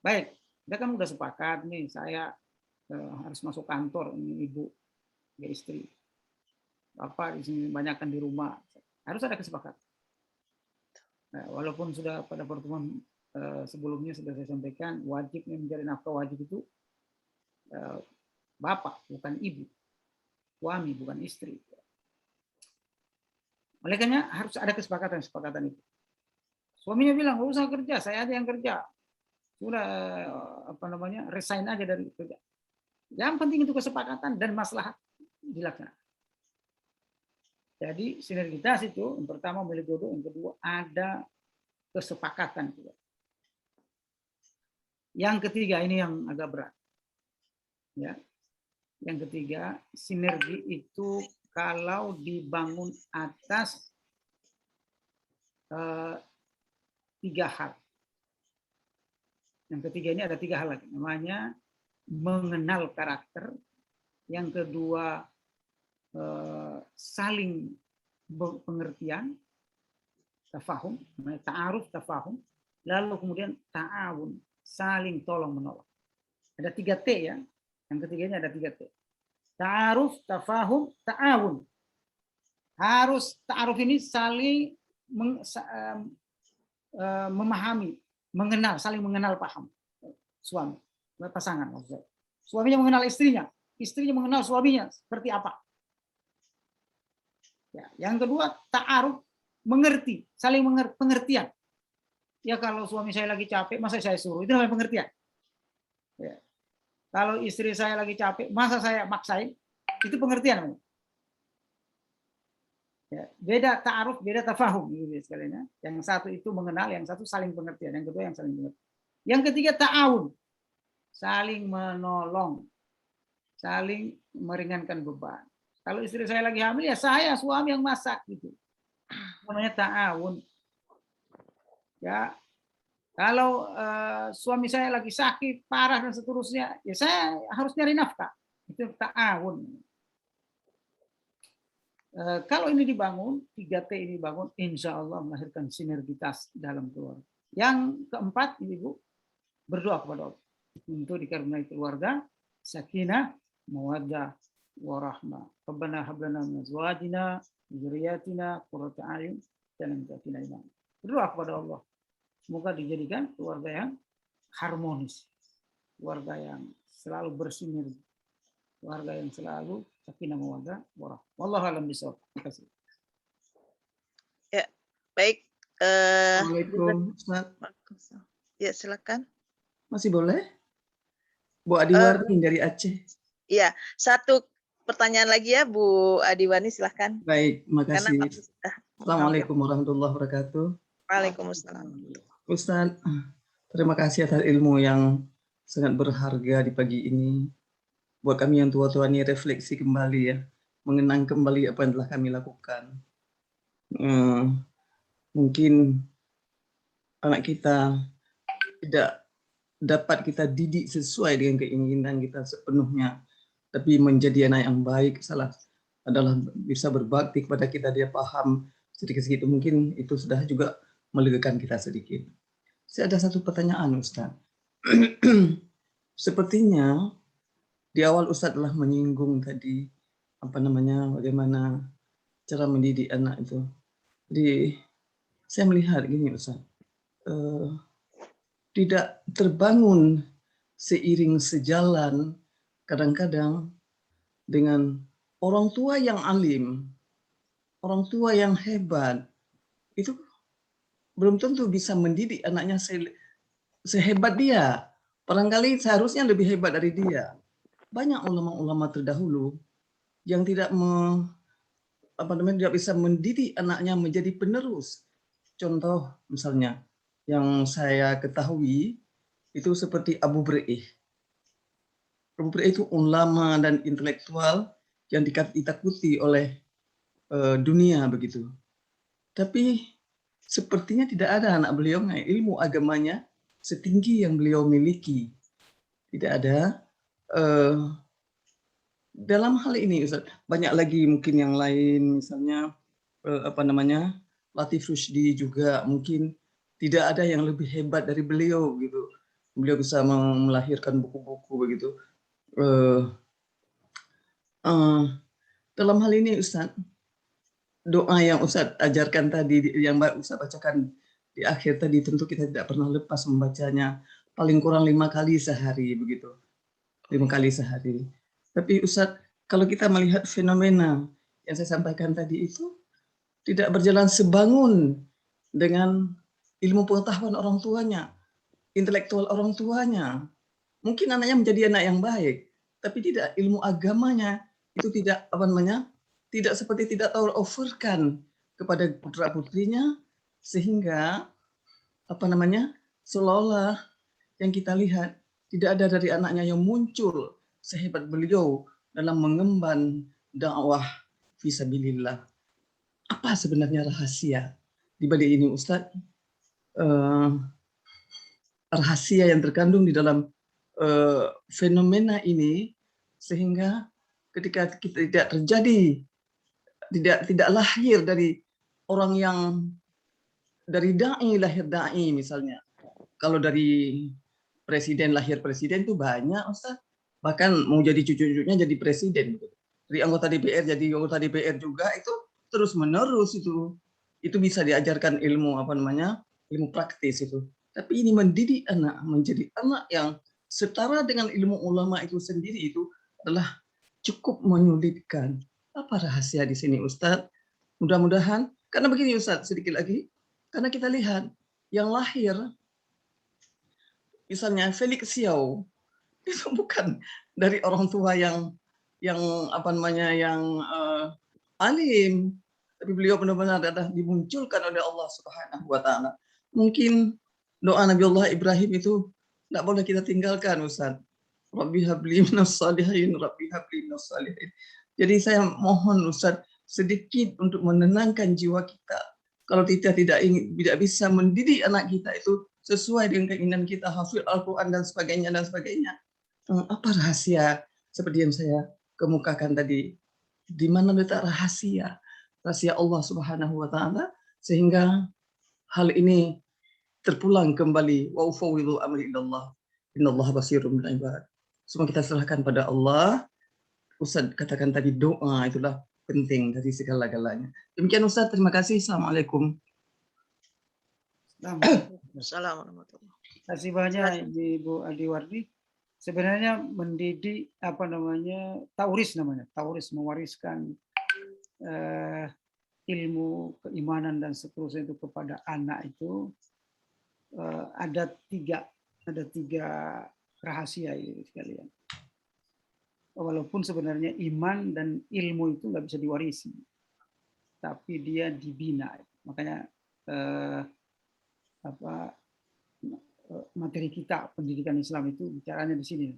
Baik, kita kan udah sepakat nih, saya harus masuk kantor, ini ibu, ya istri. Bapak di sini banyakkan di rumah, harus ada kesepakatan. Nah, walaupun sudah pada pertemuan sebelumnya sudah saya sampaikan, wajib mencari nafkah wajib itu bapak, bukan ibu. Suami bukan istri. Oleh karena harus ada kesepakatan itu. Suaminya bilang, nggak usah kerja, saya aja yang kerja. Sudah resign aja dari kerja. Yang penting itu kesepakatan dan maslahat dilaksanakan. Jadi sinergitas itu yang pertama milik jodoh, yang kedua ada kesepakatan juga. Yang ketiga ini yang agak berat. Ya. Yang ketiga, sinergi itu kalau dibangun atas 3 hal. Yang ketiga ini ada 3 hal lagi. Namanya mengenal karakter. Yang kedua, saling pengertian, tafahum, ta'aruf, tafahum. Lalu kemudian ta'awun, saling tolong-menolong. Ada 3 T ya. Yang ketiga ini ada 3 T. Ta'aruf, tafahum, ta'awun. Harus ta'aruf ini saling memahami, mengenal, saling mengenal paham. Suami, pasangan maksudnya. Suaminya mengenal istrinya, istrinya mengenal suaminya seperti apa. Ya, yang kedua, ta'aruf, mengerti, saling pengertian. Ya kalau suami saya lagi capek, masa saya suruh, itu namanya pengertian. Ya. Kalau istri saya lagi capek, masa saya maksain, itu pengertian. Ya, beda ta'aruf, beda tafahum. Sekalian, ya. Yang satu itu mengenal, yang satu saling pengertian, yang kedua yang saling pengertian. Yang ketiga ta'awun, saling menolong, saling meringankan beban. Kalau istri saya lagi hamil, ya saya suami yang masak gitu. Namanya ta'awun. Ya, kalau suami saya lagi sakit parah dan seterusnya, ya saya harus nyari nafkah. Itu ta'awun. Kalau ini dibangun, 3T ini dibangun, insya Allah melahirkan sinergitas dalam keluarga. Yang keempat, Ibu, berdoa kepada Allah untuk dikaruniai keluarga, sakinah, mawaddah, warahmah. Rabbana hab lana min azwajina, dzurriyyatina qurrata a'yun waj'alna imama. Berdoa kepada Allah. Semoga dijadikan keluarga yang harmonis, keluarga yang selalu bersinergi, keluarga yang selalu sakinah mawaddah warahmah. Wallahu a'lam bishawab. Terima kasih. Ya, baik. Assalamualaikum, Ustaz. Ya, silakan. Masih boleh? Bu Adiwani dari Aceh. Iya, satu pertanyaan lagi ya, Bu Adiwani, silahkan. Baik, makasih. Karena Assalamualaikum warahmatullahi wabarakatuh. Waalaikumsalam. Ustaz, terima kasih atas ilmu yang sangat berharga di pagi ini. Buat kami yang tua-tua ini refleksi kembali ya, mengenang kembali apa yang telah kami lakukan. Mungkin anak kita tidak dapat kita didik sesuai dengan keinginan kita sepenuhnya, tapi menjadi anak yang baik salah adalah bisa berbakti kepada kita, dia paham sedikit-sedikit, mungkin itu sudah juga melegakan kita sedikit. Saya ada satu pertanyaan, Ustaz. Sepertinya di awal Ustaz telah menyinggung tadi bagaimana cara mendidik anak itu. Jadi saya melihat gini, Ustaz, tidak terbangun seiring sejalan kadang-kadang dengan orang tua yang alim, orang tua yang hebat, itu belum tentu bisa mendidik anaknya sehebat dia. Barangkali seharusnya lebih hebat dari dia. Banyak ulama-ulama terdahulu yang tidak bisa mendidik anaknya menjadi penerus. Contoh misalnya yang saya ketahui itu seperti Abu Bre'ih. Abu Bre'ih itu ulama dan intelektual yang ditakuti oleh dunia begitu. Tapi sepertinya tidak ada anak beliau yang ilmu agamanya setinggi yang beliau miliki. Tidak ada. Dalam hal ini Ustaz, banyak lagi mungkin yang lain, misalnya Latif Rushdi juga mungkin tidak ada yang lebih hebat dari beliau gitu. Beliau bisa melahirkan buku-buku begitu. Dalam hal ini Ustaz, doa yang Ustaz ajarkan tadi, yang Ustaz bacakan di akhir tadi, tentu kita tidak pernah lepas membacanya, paling kurang 5 kali sehari begitu. 5 kali sehari. Tapi Ustaz, kalau kita melihat fenomena yang saya sampaikan tadi itu, tidak berjalan sebangun dengan ilmu pengetahuan orang tuanya, intelektual orang tuanya. Mungkin anaknya menjadi anak yang baik, tapi tidak ilmu agamanya itu tidak tidak seperti tidak terofferkan kepada putra putrinya, sehingga seolah-olah yang kita lihat tidak ada dari anaknya yang muncul sehebat beliau dalam mengemban dakwah fisabilillah. Apa sebenarnya rahasia di balik ini, Ustadz? Rahasia yang terkandung di dalam fenomena ini, sehingga ketika kita tidak terjadi, tidak lahir dari orang yang dari dai lahir dai misalnya. Kalau dari presiden lahir presiden itu banyak, Ustaz. Bahkan mau jadi cucu-cucunya jadi presiden. Dari anggota DPR jadi anggota DPR juga, itu terus menerus itu. Itu bisa diajarkan ilmu ilmu praktis itu. Tapi ini mendidik anak menjadi anak yang setara dengan ilmu ulama itu sendiri itu adalah cukup menyulitkan. Apa rahasia di sini, Ustadz? Mudah-mudahan, karena begini Ustadz, sedikit lagi, karena kita lihat yang lahir, misalnya Felix Xiao, itu bukan dari orang tua yang alim, tapi beliau benar-benar adalah dimunculkan oleh Allah Subhanahu wa taala. Mungkin doa Nabi Allah Ibrahim itu tidak boleh kita tinggalkan, Ustaz. Rabbi habli minas salihin, Rabbi habli minas salihin. Jadi saya mohon Ustaz sedikit untuk menenangkan jiwa kita. Kalau kita tidak bisa mendidik anak kita itu sesuai dengan keinginan kita, hafil Al-Quran dan sebagainya. Apa rahasia seperti yang saya kemukakan tadi? Di mana letak rahasia Allah Subhanahu wa taala sehingga hal ini terpulang kembali, wa ufawwidhu amri ilallah innallaha basirun bil ibad. Semua kita serahkan pada Allah. Ustaz katakan tadi doa itulah penting dari segala-galanya. Demikian Ustaz, terima kasih. Assalamualaikum. Assalamualaikum. Terima kasih banyak Ibu Adiwardi. Sebenarnya mendidik tauris namanya. Tauris mewariskan ilmu keimanan dan seterusnya itu kepada anak itu ada tiga rahasia ini sekalian. Walaupun sebenarnya iman dan ilmu itu nggak bisa diwarisi, tapi dia dibina. Makanya materi kita pendidikan Islam itu bicaranya di sini,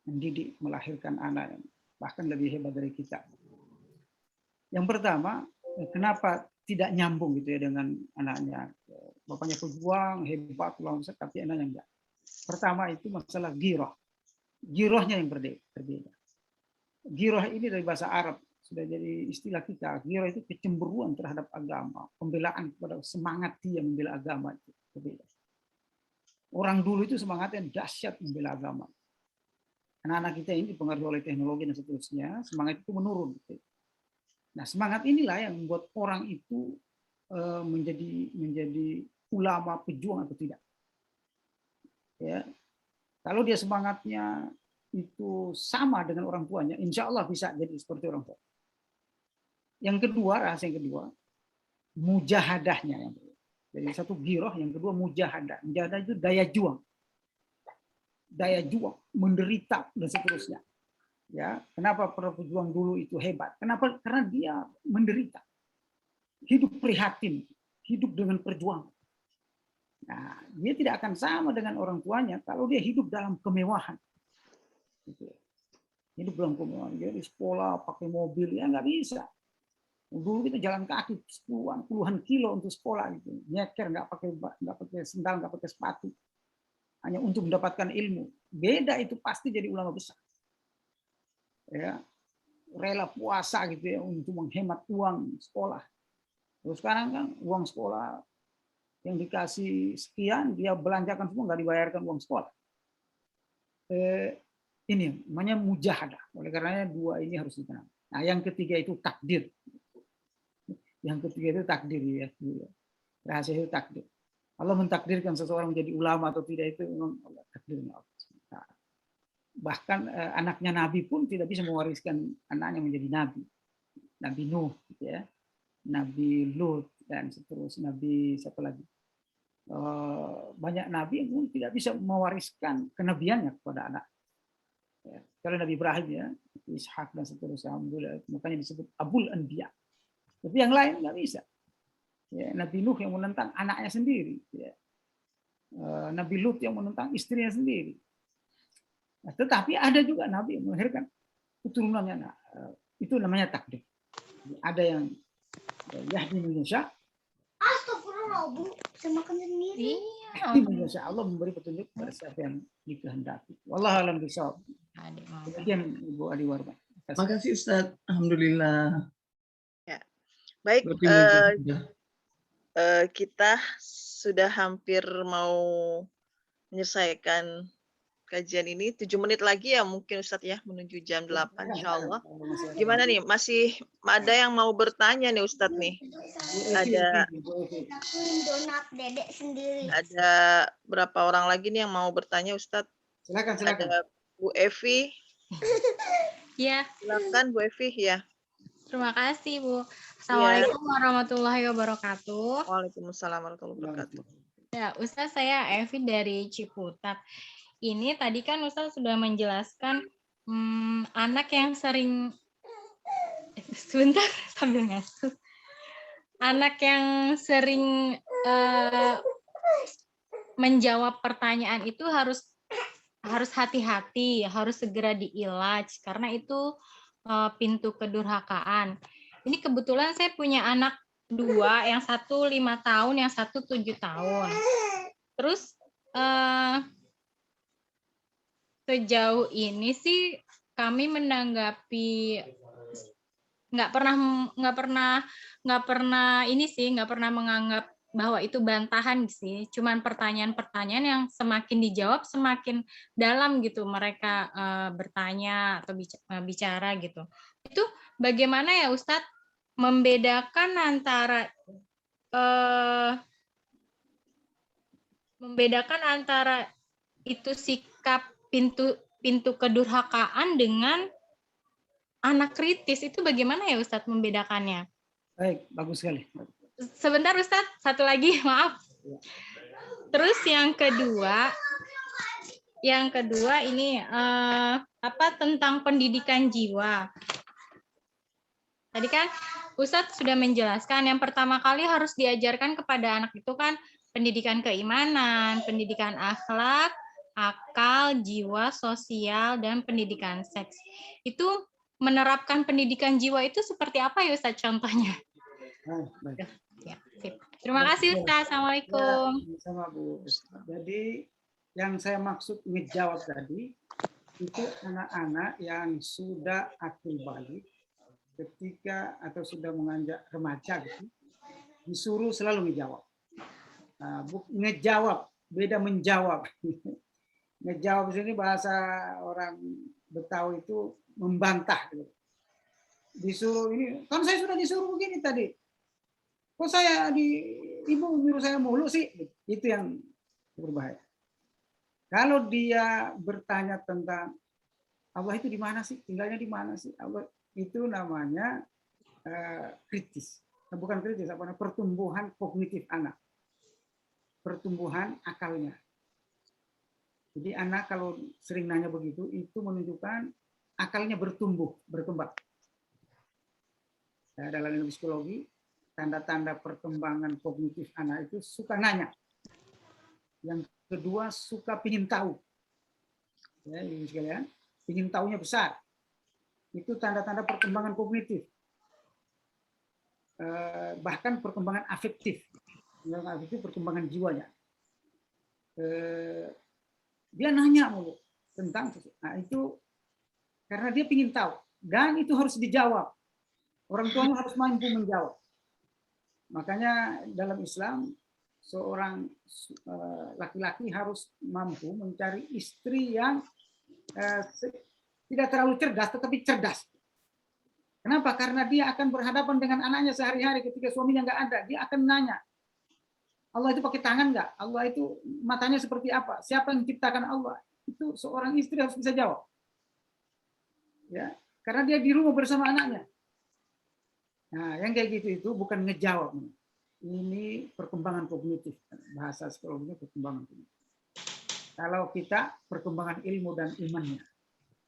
mendidik, melahirkan anak, bahkan lebih hebat dari kita. Yang pertama, kenapa tidak nyambung gitu ya dengan anaknya? Bapaknya pejuang hebat, tapi anaknya enggak. Pertama itu masalah giroh. Girohnya yang berbeda. Giroh ini dari bahasa Arab sudah jadi istilah kita. Giroh itu kecemburuan terhadap agama, pembelaan kepada semangat dia membela agama itu berbeda. Orang dulu itu semangatnya dahsyat membela agama. Anak-anak kita ini dipengaruhi oleh teknologi dan seterusnya, semangat itu menurun. Nah, semangat inilah yang membuat orang itu menjadi ulama, pejuang atau tidak. Ya. Kalau dia semangatnya itu sama dengan orang tuanya, insya Allah bisa jadi seperti orang tua. Yang kedua, rahasia yang kedua, mujahadahnya. Jadi satu giroh, yang kedua mujahadah. Mujahadah itu daya juang. Daya juang, menderita, dan seterusnya. Ya, kenapa para pejuang dulu itu hebat? Kenapa? Karena dia menderita. Hidup prihatin, hidup dengan perjuangan. Nah, dia tidak akan sama dengan orang tuanya kalau dia hidup dalam kemewahan. Hidup dalam kemewahan. Dia di sekolah pakai mobil, ya nggak bisa. Dulu kita jalan kaki puluhan kilo untuk sekolah gitu. Nyeker, nggak pakai sendal, nggak pakai sepatu. Hanya untuk mendapatkan ilmu. Beda itu pasti jadi ulama besar. Ya, rela puasa gitu ya untuk menghemat uang sekolah. Terus sekarang kan uang sekolah yang dikasih sekian, dia belanjakan semua, nggak dibayarkan uang sekolah. Ini namanya mujahadah. Oleh karenanya dua ini harus dikenal. Nah, yang ketiga itu takdir. Yang ketiga itu takdir ya. Rahasia itu takdir. Allah mentakdirkan seseorang menjadi ulama atau tidak itu memang Allah takdirnya Allah. Nah, bahkan anaknya Nabi pun tidak bisa mewariskan anaknya menjadi Nabi. Nabi Nuh, gitu ya. Nabi Lut dan seterusnya, Nabi siapa lagi? Banyak nabi yang tidak bisa mewariskan kenabiannya kepada anak. Ya, kalau Nabi Ibrahim ya, Ishak dan seterusnya, alhamdulillah, makanya disebut Abul Anbiya. Tapi yang lain nggak bisa. Ya, Nabi Nuh yang menentang anaknya sendiri. Ya. Nabi Lut yang menentang istrinya sendiri. Nah, tetapi ada juga nabi yang melahirkan keturunannya. Nah, itu namanya takdir. Ada yang yahdi Indonesia. Astagfirullah, Bu. Bisa makan sendiri. Insya Allah memberi petunjuk kepada siapa yang dikehendaki. Wallahu a'lam bishawab. Kemudian Ibu Adi Warman. Makasih Ustaz. Alhamdulillah. Ya. Baik, Berarti sudah. kita sudah hampir mau menyelesaikan kajian ini. 7 menit lagi ya mungkin Ustadz ya, menuju jam 8 insya Allah. Gimana nih, masih ada yang mau bertanya nih Ustadz nih? Ada Donat dedek sendiri. ada berapa orang lagi nih yang mau bertanya Ustadz? Silakan. Ada Bu Evi. Ya, Silakan Bu Evi ya. terima kasih Bu. Assalamualaikum warahmatullahi wabarakatuh. Waalaikumsalam warahmatullahi wabarakatuh. Ya, Ustaz, saya Evi dari Ciputat. Ini tadi kan Ustaz sudah menjelaskan anak yang sering sebentar sambil ngasuh. Anak yang sering menjawab pertanyaan itu harus hati-hati, harus segera diilaj karena itu pintu kedurhakaan. Ini kebetulan saya punya anak 2, yang satu 5 tahun, yang satu 7 tahun. Terus sejauh ini sih kami menanggapi nggak pernah menganggap bahwa itu bantahan sih, cuman pertanyaan-pertanyaan yang semakin dijawab semakin dalam gitu mereka bertanya atau bicara gitu. Itu bagaimana ya Ustadz membedakan antara itu sikap pintu kedurhakaan dengan anak kritis, itu bagaimana ya Ustadz membedakannya? Baik, bagus sekali. Sebentar Ustadz, satu lagi, maaf. Terus yang kedua ini tentang pendidikan jiwa. Tadi kan Ustadz sudah menjelaskan yang pertama kali harus diajarkan kepada anak itu kan pendidikan keimanan, pendidikan akhlak, akal, jiwa, sosial, dan pendidikan seks. Itu menerapkan pendidikan jiwa itu seperti apa ya Ustadz contohnya? Baik. Ya, sip. Terima kasih Ustadz. Assalamualaikum. Sama Bu. Jadi yang saya maksud ngejawab tadi itu anak-anak yang sudah akil balik ketika atau sudah menganjak remaja gitu, disuruh selalu ngejawab. Nah, ngejawab beda menjawab. Ngejawab di sini bahasa orang Betawi itu membantah. Gitu. Disuruh ini, kan saya sudah disuruh begini tadi. Kok saya ibu nyuruh saya mulu sih? Itu yang berbahaya. Kalau dia bertanya tentang Allah itu di mana sih? Tinggalnya di mana sih? Allah itu namanya kritis. Bukan kritis, apa namanya? Pertumbuhan kognitif anak. Pertumbuhan akalnya. Jadi anak kalau sering nanya begitu, itu menunjukkan akalnya berkembang. Ya, dalam ilmu psikologi, tanda-tanda perkembangan kognitif anak itu suka nanya. Yang kedua, suka pingin tahu. Ya, ini sekalian, pingin tahunya besar. Itu tanda-tanda perkembangan kognitif. Bahkan perkembangan afektif. Afektif perkembangan jiwanya. Dia nanya mulu tentang itu karena dia pingin tahu. Dan itu harus dijawab. Orang tuanya harus mampu menjawab. Makanya dalam Islam seorang laki-laki harus mampu mencari istri yang tidak terlalu cerdas tetapi cerdas. Kenapa? Karena dia akan berhadapan dengan anaknya sehari-hari ketika suaminya nggak ada. Dia akan nanya, Allah itu pakai tangan nggak? Allah itu matanya seperti apa? Siapa yang menciptakan Allah? Itu seorang istri harus bisa jawab. Ya, karena dia di rumah bersama anaknya. Nah, yang kayak gitu itu bukan ngejawab. Ini perkembangan kognitif. Bahasa psikologinya perkembangan kognitif. Kalau kita perkembangan ilmu dan imannya.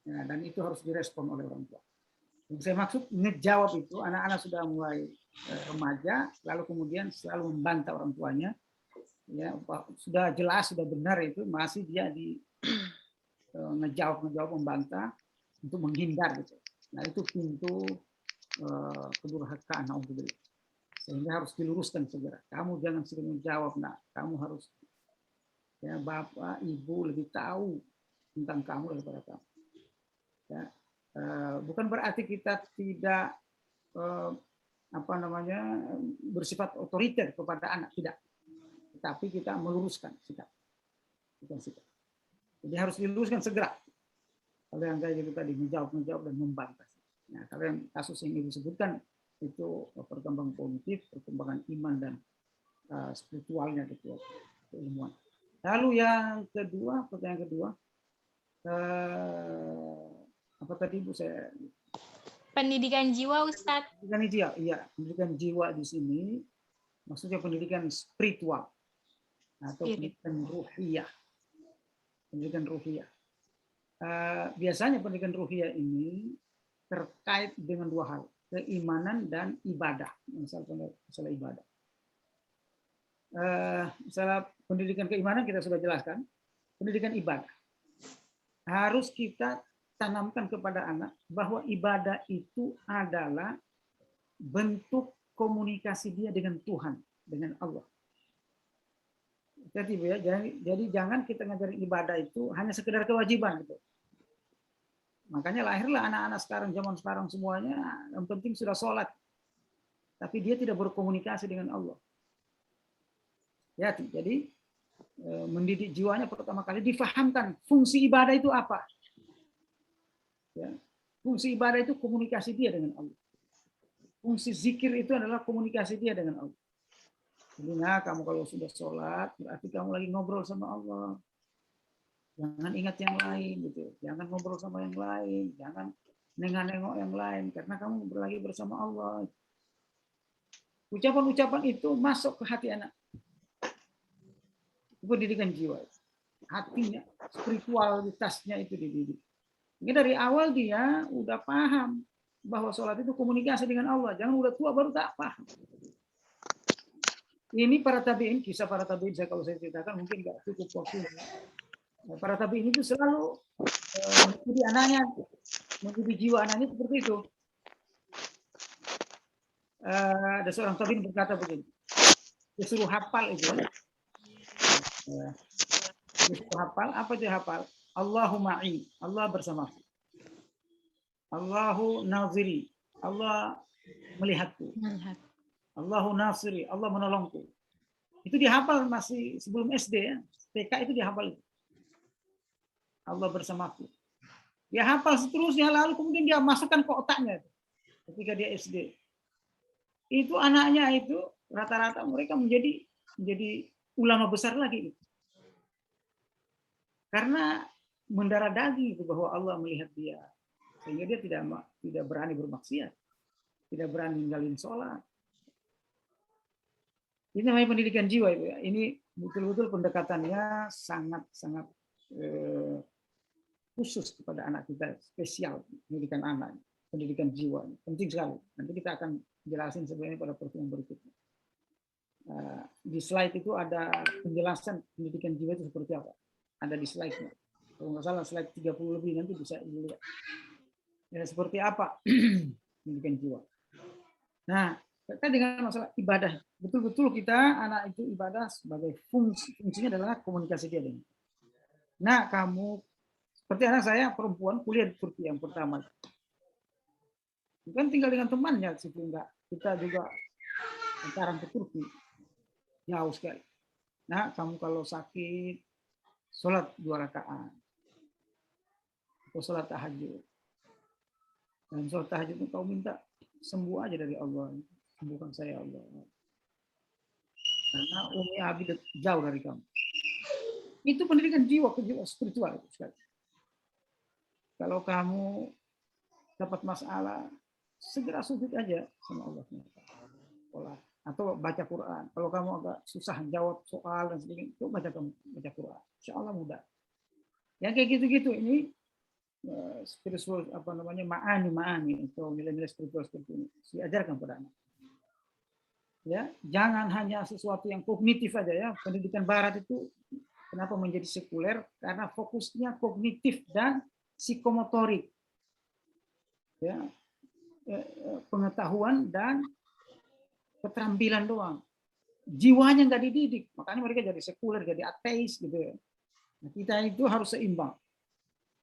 Ya, dan itu harus direspon oleh orang tua. Yang saya maksud ngejawab itu anak-anak sudah mulai remaja, lalu kemudian selalu membantah orang tuanya. Ya, sudah jelas, sudah benar itu, masih dia di ngejawab membantah untuk menghindar gitu. Nah itu pintu kedurhakaan, naudzubillah. Sehingga harus diluruskan segera. Kamu jangan sering menjawab, nak. Kamu harus, ya, bapak, ibu lebih tahu tentang kamu daripada kamu. Ya, bukan berarti kita tidak bersifat otoriter kepada anak, tidak. Tetapi kita meluruskan sikap. Jadi harus diluruskan segera. Kalau yang kayak gitu tadi menjawab dan membantah. Nah, kalau yang kasus ini disebutkan itu perkembangan kognitif, perkembangan iman dan spiritualnya gitu, keilmuan. Lalu yang kedua, pertanyaan kedua, apa tadi Bu saya? Pendidikan jiwa, Ustadz. Pendidikan jiwa, iya. Pendidikan jiwa di sini maksudnya pendidikan spiritual atau pendidikan ruhiyah. Pendidikan ruhiyah. Biasanya pendidikan ruhiyah ini terkait dengan dua hal, keimanan dan ibadah. Masalah ibadah. Masalah pendidikan keimanan kita sudah jelaskan. Pendidikan ibadah. Harus kita tanamkan kepada anak bahwa ibadah itu adalah bentuk komunikasi dia dengan Tuhan, dengan Allah. Jadi jangan kita ngajarin ibadah itu hanya sekedar kewajiban gitu. Makanya lahirlah anak-anak zaman sekarang semuanya yang penting sudah sholat, tapi dia tidak berkomunikasi dengan Allah. Ya, jadi mendidik jiwanya pertama kali difahamkan fungsi ibadah itu apa. Ya, fungsi ibadah itu komunikasi dia dengan Allah. Fungsi zikir itu adalah komunikasi dia dengan Allah. Jadi, nah, kamu kalau sudah sholat, berarti kamu lagi ngobrol sama Allah. Jangan ingat yang lain, gitu. Jangan ngobrol sama yang lain, jangan nengok yang lain, karena kamu lagi bersama Allah. Ucapan-ucapan itu masuk ke hati anak. Pendidikan jiwa, hatinya, spiritualitasnya itu dididik. Ini dari awal dia udah paham bahwa sholat itu komunikasi dengan Allah. Jangan udah tua baru tak paham. Ini para tabi'in, kisah para tabi'in, kalau saya ceritakan mungkin nggak cukup waktu. Para tabi'in itu selalu mendidik anaknya, mendidik jiwa anaknya seperti itu. Ada seorang tabi'in berkata begini, disuruh hafal itu. Disuruh hafal, apa itu hafal? Allahu ma'i, Allah bersamaku. Allahu naziri, Allah melihatku. Allahu nasiri, Allah menolongku. Itu dihafal masih sebelum SD ya. TK itu dihafal itu. Allah bersamaku. Dia hafal seterusnya, lalu kemudian dia masukkan ke otaknya ketika dia SD. Itu anaknya itu rata-rata mereka menjadi ulama besar lagi. Karena mendarah daging itu bahwa Allah melihat dia, sehingga dia tidak berani bermaksiat, tidak berani ninggalin sholat. Ini namanya pendidikan jiwa itu ya. Ini betul-betul pendekatannya sangat khusus kepada anak kita, spesial pendidikan anak, pendidikan jiwa, penting sekali. Nanti kita akan jelasin sebenarnya pada pertemuan berikutnya. Di slide itu ada penjelasan pendidikan jiwa itu seperti apa. Ada di slide-nya. Kalau nggak salah slide 30 lebih nanti bisa dilihat. Ya, seperti apa pendidikan jiwa. Nah, terkait dengan masalah ibadah, betul-betul kita anak itu ibadah sebagai fungsinya adalah komunikasi dia dengan. Nah, kamu seperti anak saya perempuan kuliah di Turki yang pertama. Bukan tinggal dengan temannya situ enggak. Kita juga sekarang ke Turki. Jauh sekali. Nah, kamu kalau sakit sholat 2 rakaat. Atau sholat tahajud. Dan sholat tahajud itu kau minta sembuh aja dari Allah. Sembuhkan saya Allah. Karena Umi Abi jauh dari kamu. Itu pendidikan jiwa, kejiwaan spiritual itu sekali. Kalau kamu dapat masalah, segera sujud aja sama Allah. Atau baca Quran. Kalau kamu agak susah jawab soal dan sebagainya, coba baca Quran. Insya Allah mudah. Yang kayak gitu-gitu ini spiritual ma'ani atau nilai-nilai spiritual seperti ini diajarkan pada anak. Ya, jangan hanya sesuatu yang kognitif aja ya. Pendidikan Barat itu kenapa menjadi sekuler? Karena fokusnya kognitif dan psikomotorik. Ya, pengetahuan dan keterampilan doang. Jiwanya nggak dididik, makanya mereka jadi sekuler, jadi ateis gitu ya. Nah, kita itu harus seimbang.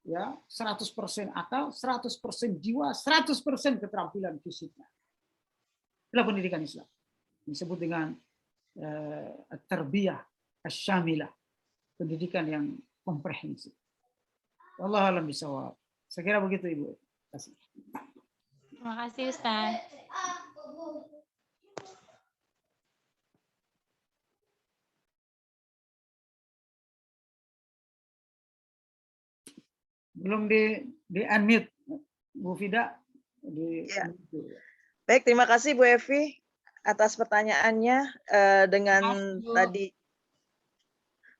Ya, 100% akal, 100% jiwa, 100% keterampilan fisiknya. Itulah pendidikan Islam. Disebut dengan tarbiyah asyamilah, pendidikan yang komprehensif. Wallahu a'lam bishawab. Saya kira begitu Ibu. Terima kasih. Terima kasih Ustaz. Belum di unmute Bu Fida. Ya. Baik, terima kasih Bu Evi atas pertanyaannya. Dengan tadi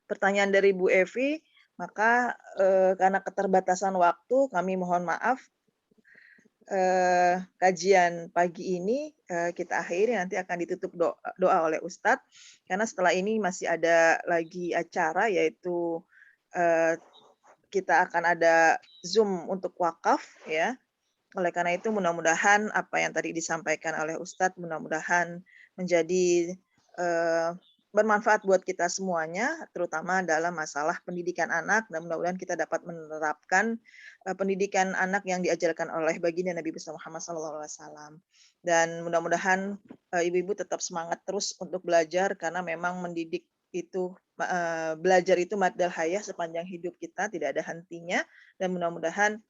pertanyaan dari Bu Evi, maka karena keterbatasan waktu kami mohon maaf. Kajian pagi ini kita akhiri, nanti akan ditutup doa oleh Ustadz, karena setelah ini masih ada lagi acara, yaitu kita akan ada Zoom untuk wakaf ya. Oleh karena itu mudah-mudahan apa yang tadi disampaikan oleh Ustadz mudah-mudahan menjadi bermanfaat buat kita semuanya, terutama dalam masalah pendidikan anak, dan mudah-mudahan kita dapat menerapkan pendidikan anak yang diajarkan oleh baginda Nabi besar Muhammad SAW. Dan mudah-mudahan ibu-ibu tetap semangat terus untuk belajar, karena memang mendidik itu belajar itu maddal hayah, sepanjang hidup kita tidak ada hentinya. Dan mudah-mudahan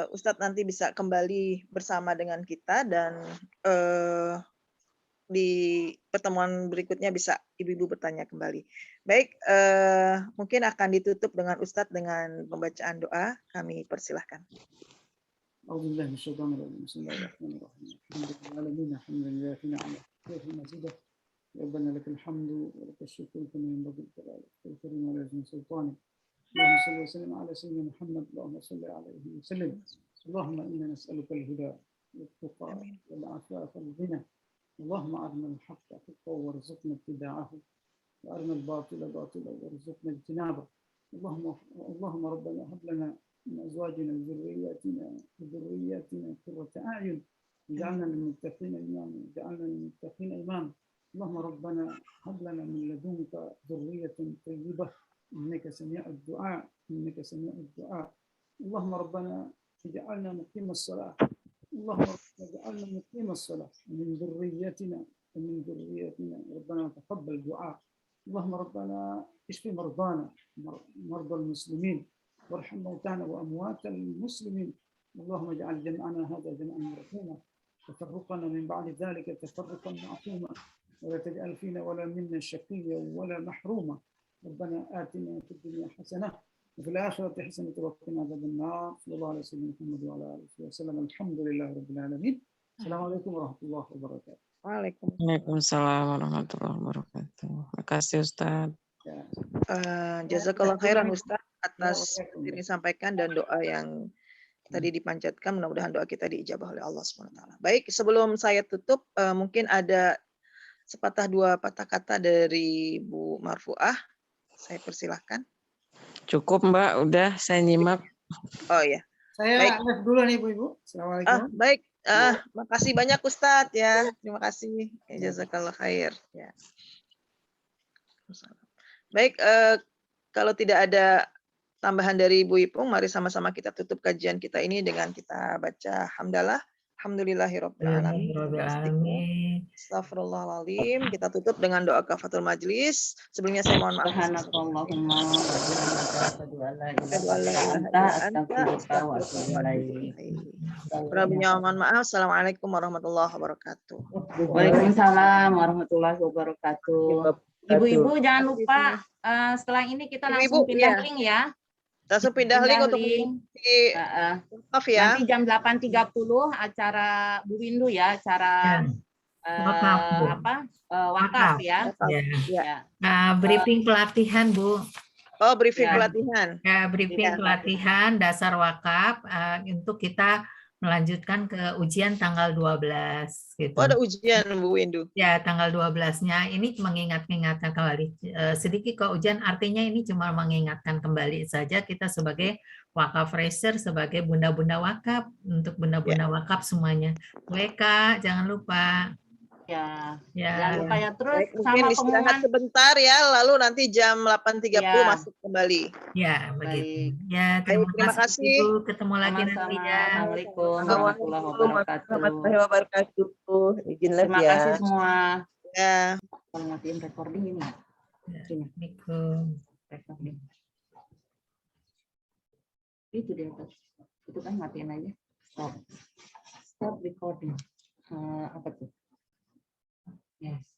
Ustadz nanti bisa kembali bersama dengan kita, dan di pertemuan berikutnya bisa ibu-ibu bertanya kembali. Baik, mungkin akan ditutup dengan Ustadz dengan pembacaan doa. Kami persilahkan. ربنا لك الحمد ولك الشكر كما ينبغي لجلالك والكريم ولازم سلطانك. اللهم صل وسلم على سيدنا محمد. اللهم صل عليه وسلم. اللهم انا نسالك الهدى والتقى والعفاف والغنى. اللهم ارنا الحق حقا وارزقنا اتباعه، وارنا الباطل باطلا وارزقنا اجتنابه. اللهم ربنا هب لنا من ازواجنا وذرياتنا قرة اعين واجعلنا للمتقين اماما. اللهم ربنا هب لنا من لدنك ذرية طيبة إنك سميع الدعاء. اللهم ربنا اجعلنا مقيم الصلاة. من ذريتنا ربنا تقبل دعاء. اللهم ربنا اشف مرضانا مرضى المسلمين وارحم موتانا وأموات المسلمين. اللهم اجعل جمعنا هذا جمعا مرحوما تفرقنا من بعد ذلك تفرقا معصوما ولا تجعل فينا ولا منا شقيا ولا محروما. ربنا آتنا في الدنيا حسنة وفي الآخرة حسنة وقنا عذاب النار. صلى الله عليه وسلم محمد وعلى آله وسلم. الحمد لله رب العالمين. السلام عليكم ورحمة الله وبركاته. Waalaikumsalam warahmatullahi wabarakatuh. Terima kasih Ustaz. Jazakallah khairan Ustaz atas yang disampaikan dan doa yang tadi dipanjatkan. Mudah-mudahan doa kita diijabah oleh Allah SWT. Baik, sebelum saya tutup, mungkin ada sepatah dua patah kata dari Bu Marfuah. Saya persilahkan. Cukup Mbak, udah saya nyimak. Oh ya. Saya live dulu nih Bu-ibu. Assalamualaikum. Baik, makasih banyak Ustadz ya. Terima kasih. Jazakallah khair. Ya. Baik, kalau tidak ada tambahan dari Ibu Ipung, mari sama-sama kita tutup kajian kita ini dengan kita baca hamdalah. Alhamdulillahirabbil alamin. Astagfirullahaladzim. Kita tutup dengan doa kafatul majlis. Sebelumnya saya mohon maaf. Mohon maaf. Assalamualaikum warahmatullahi wabarakatuh. Waalaikumsalam warahmatullahi wabarakatuh. Ibu-ibu jangan lupa setelah ini kita langsung pindah link ya. Langsung pindah link untuk link. mengikuti wakaf ya. Nanti jam 8.30 acara Bu Windu ya, acara Wakaf, Bu. wakaf ya. Ya. Briefing pelatihan, Bu. Oh, briefing pelatihan. Ya, briefing pelatihan dasar wakaf untuk kita melanjutkan ke ujian tanggal 12 gitu. Oh, ada ujian Bu Windu. Ya, tanggal 12-nya ini mengingatkan kembali sedikit kok ujian, artinya ini cuma mengingatkan kembali saja kita sebagai wakaf fresher, sebagai bunda-bunda wakaf, untuk bunda-bunda wakaf semuanya. WK jangan lupa. Ya. Ya. Jangan lupa ya, terus Baik, mungkin sama istirahat pengumuman sebentar ya, lalu nanti jam 8.30 Ya. masuk kembali. Ya, begitu. Ya, Baik, terima kasih. Ibu. Ketemu lagi nanti ya. Assalamualaikum warahmatullahi wabarakatuh. Warahmatullahi wabarakatuh. Izin live Terima ya. kasih semua. Ya. Kalau matiin recording ini. Assalamualaikum. Recording. Itu di atas. Itu kan matiin aja. Stop. Stop recording. Apa tuh? Yes.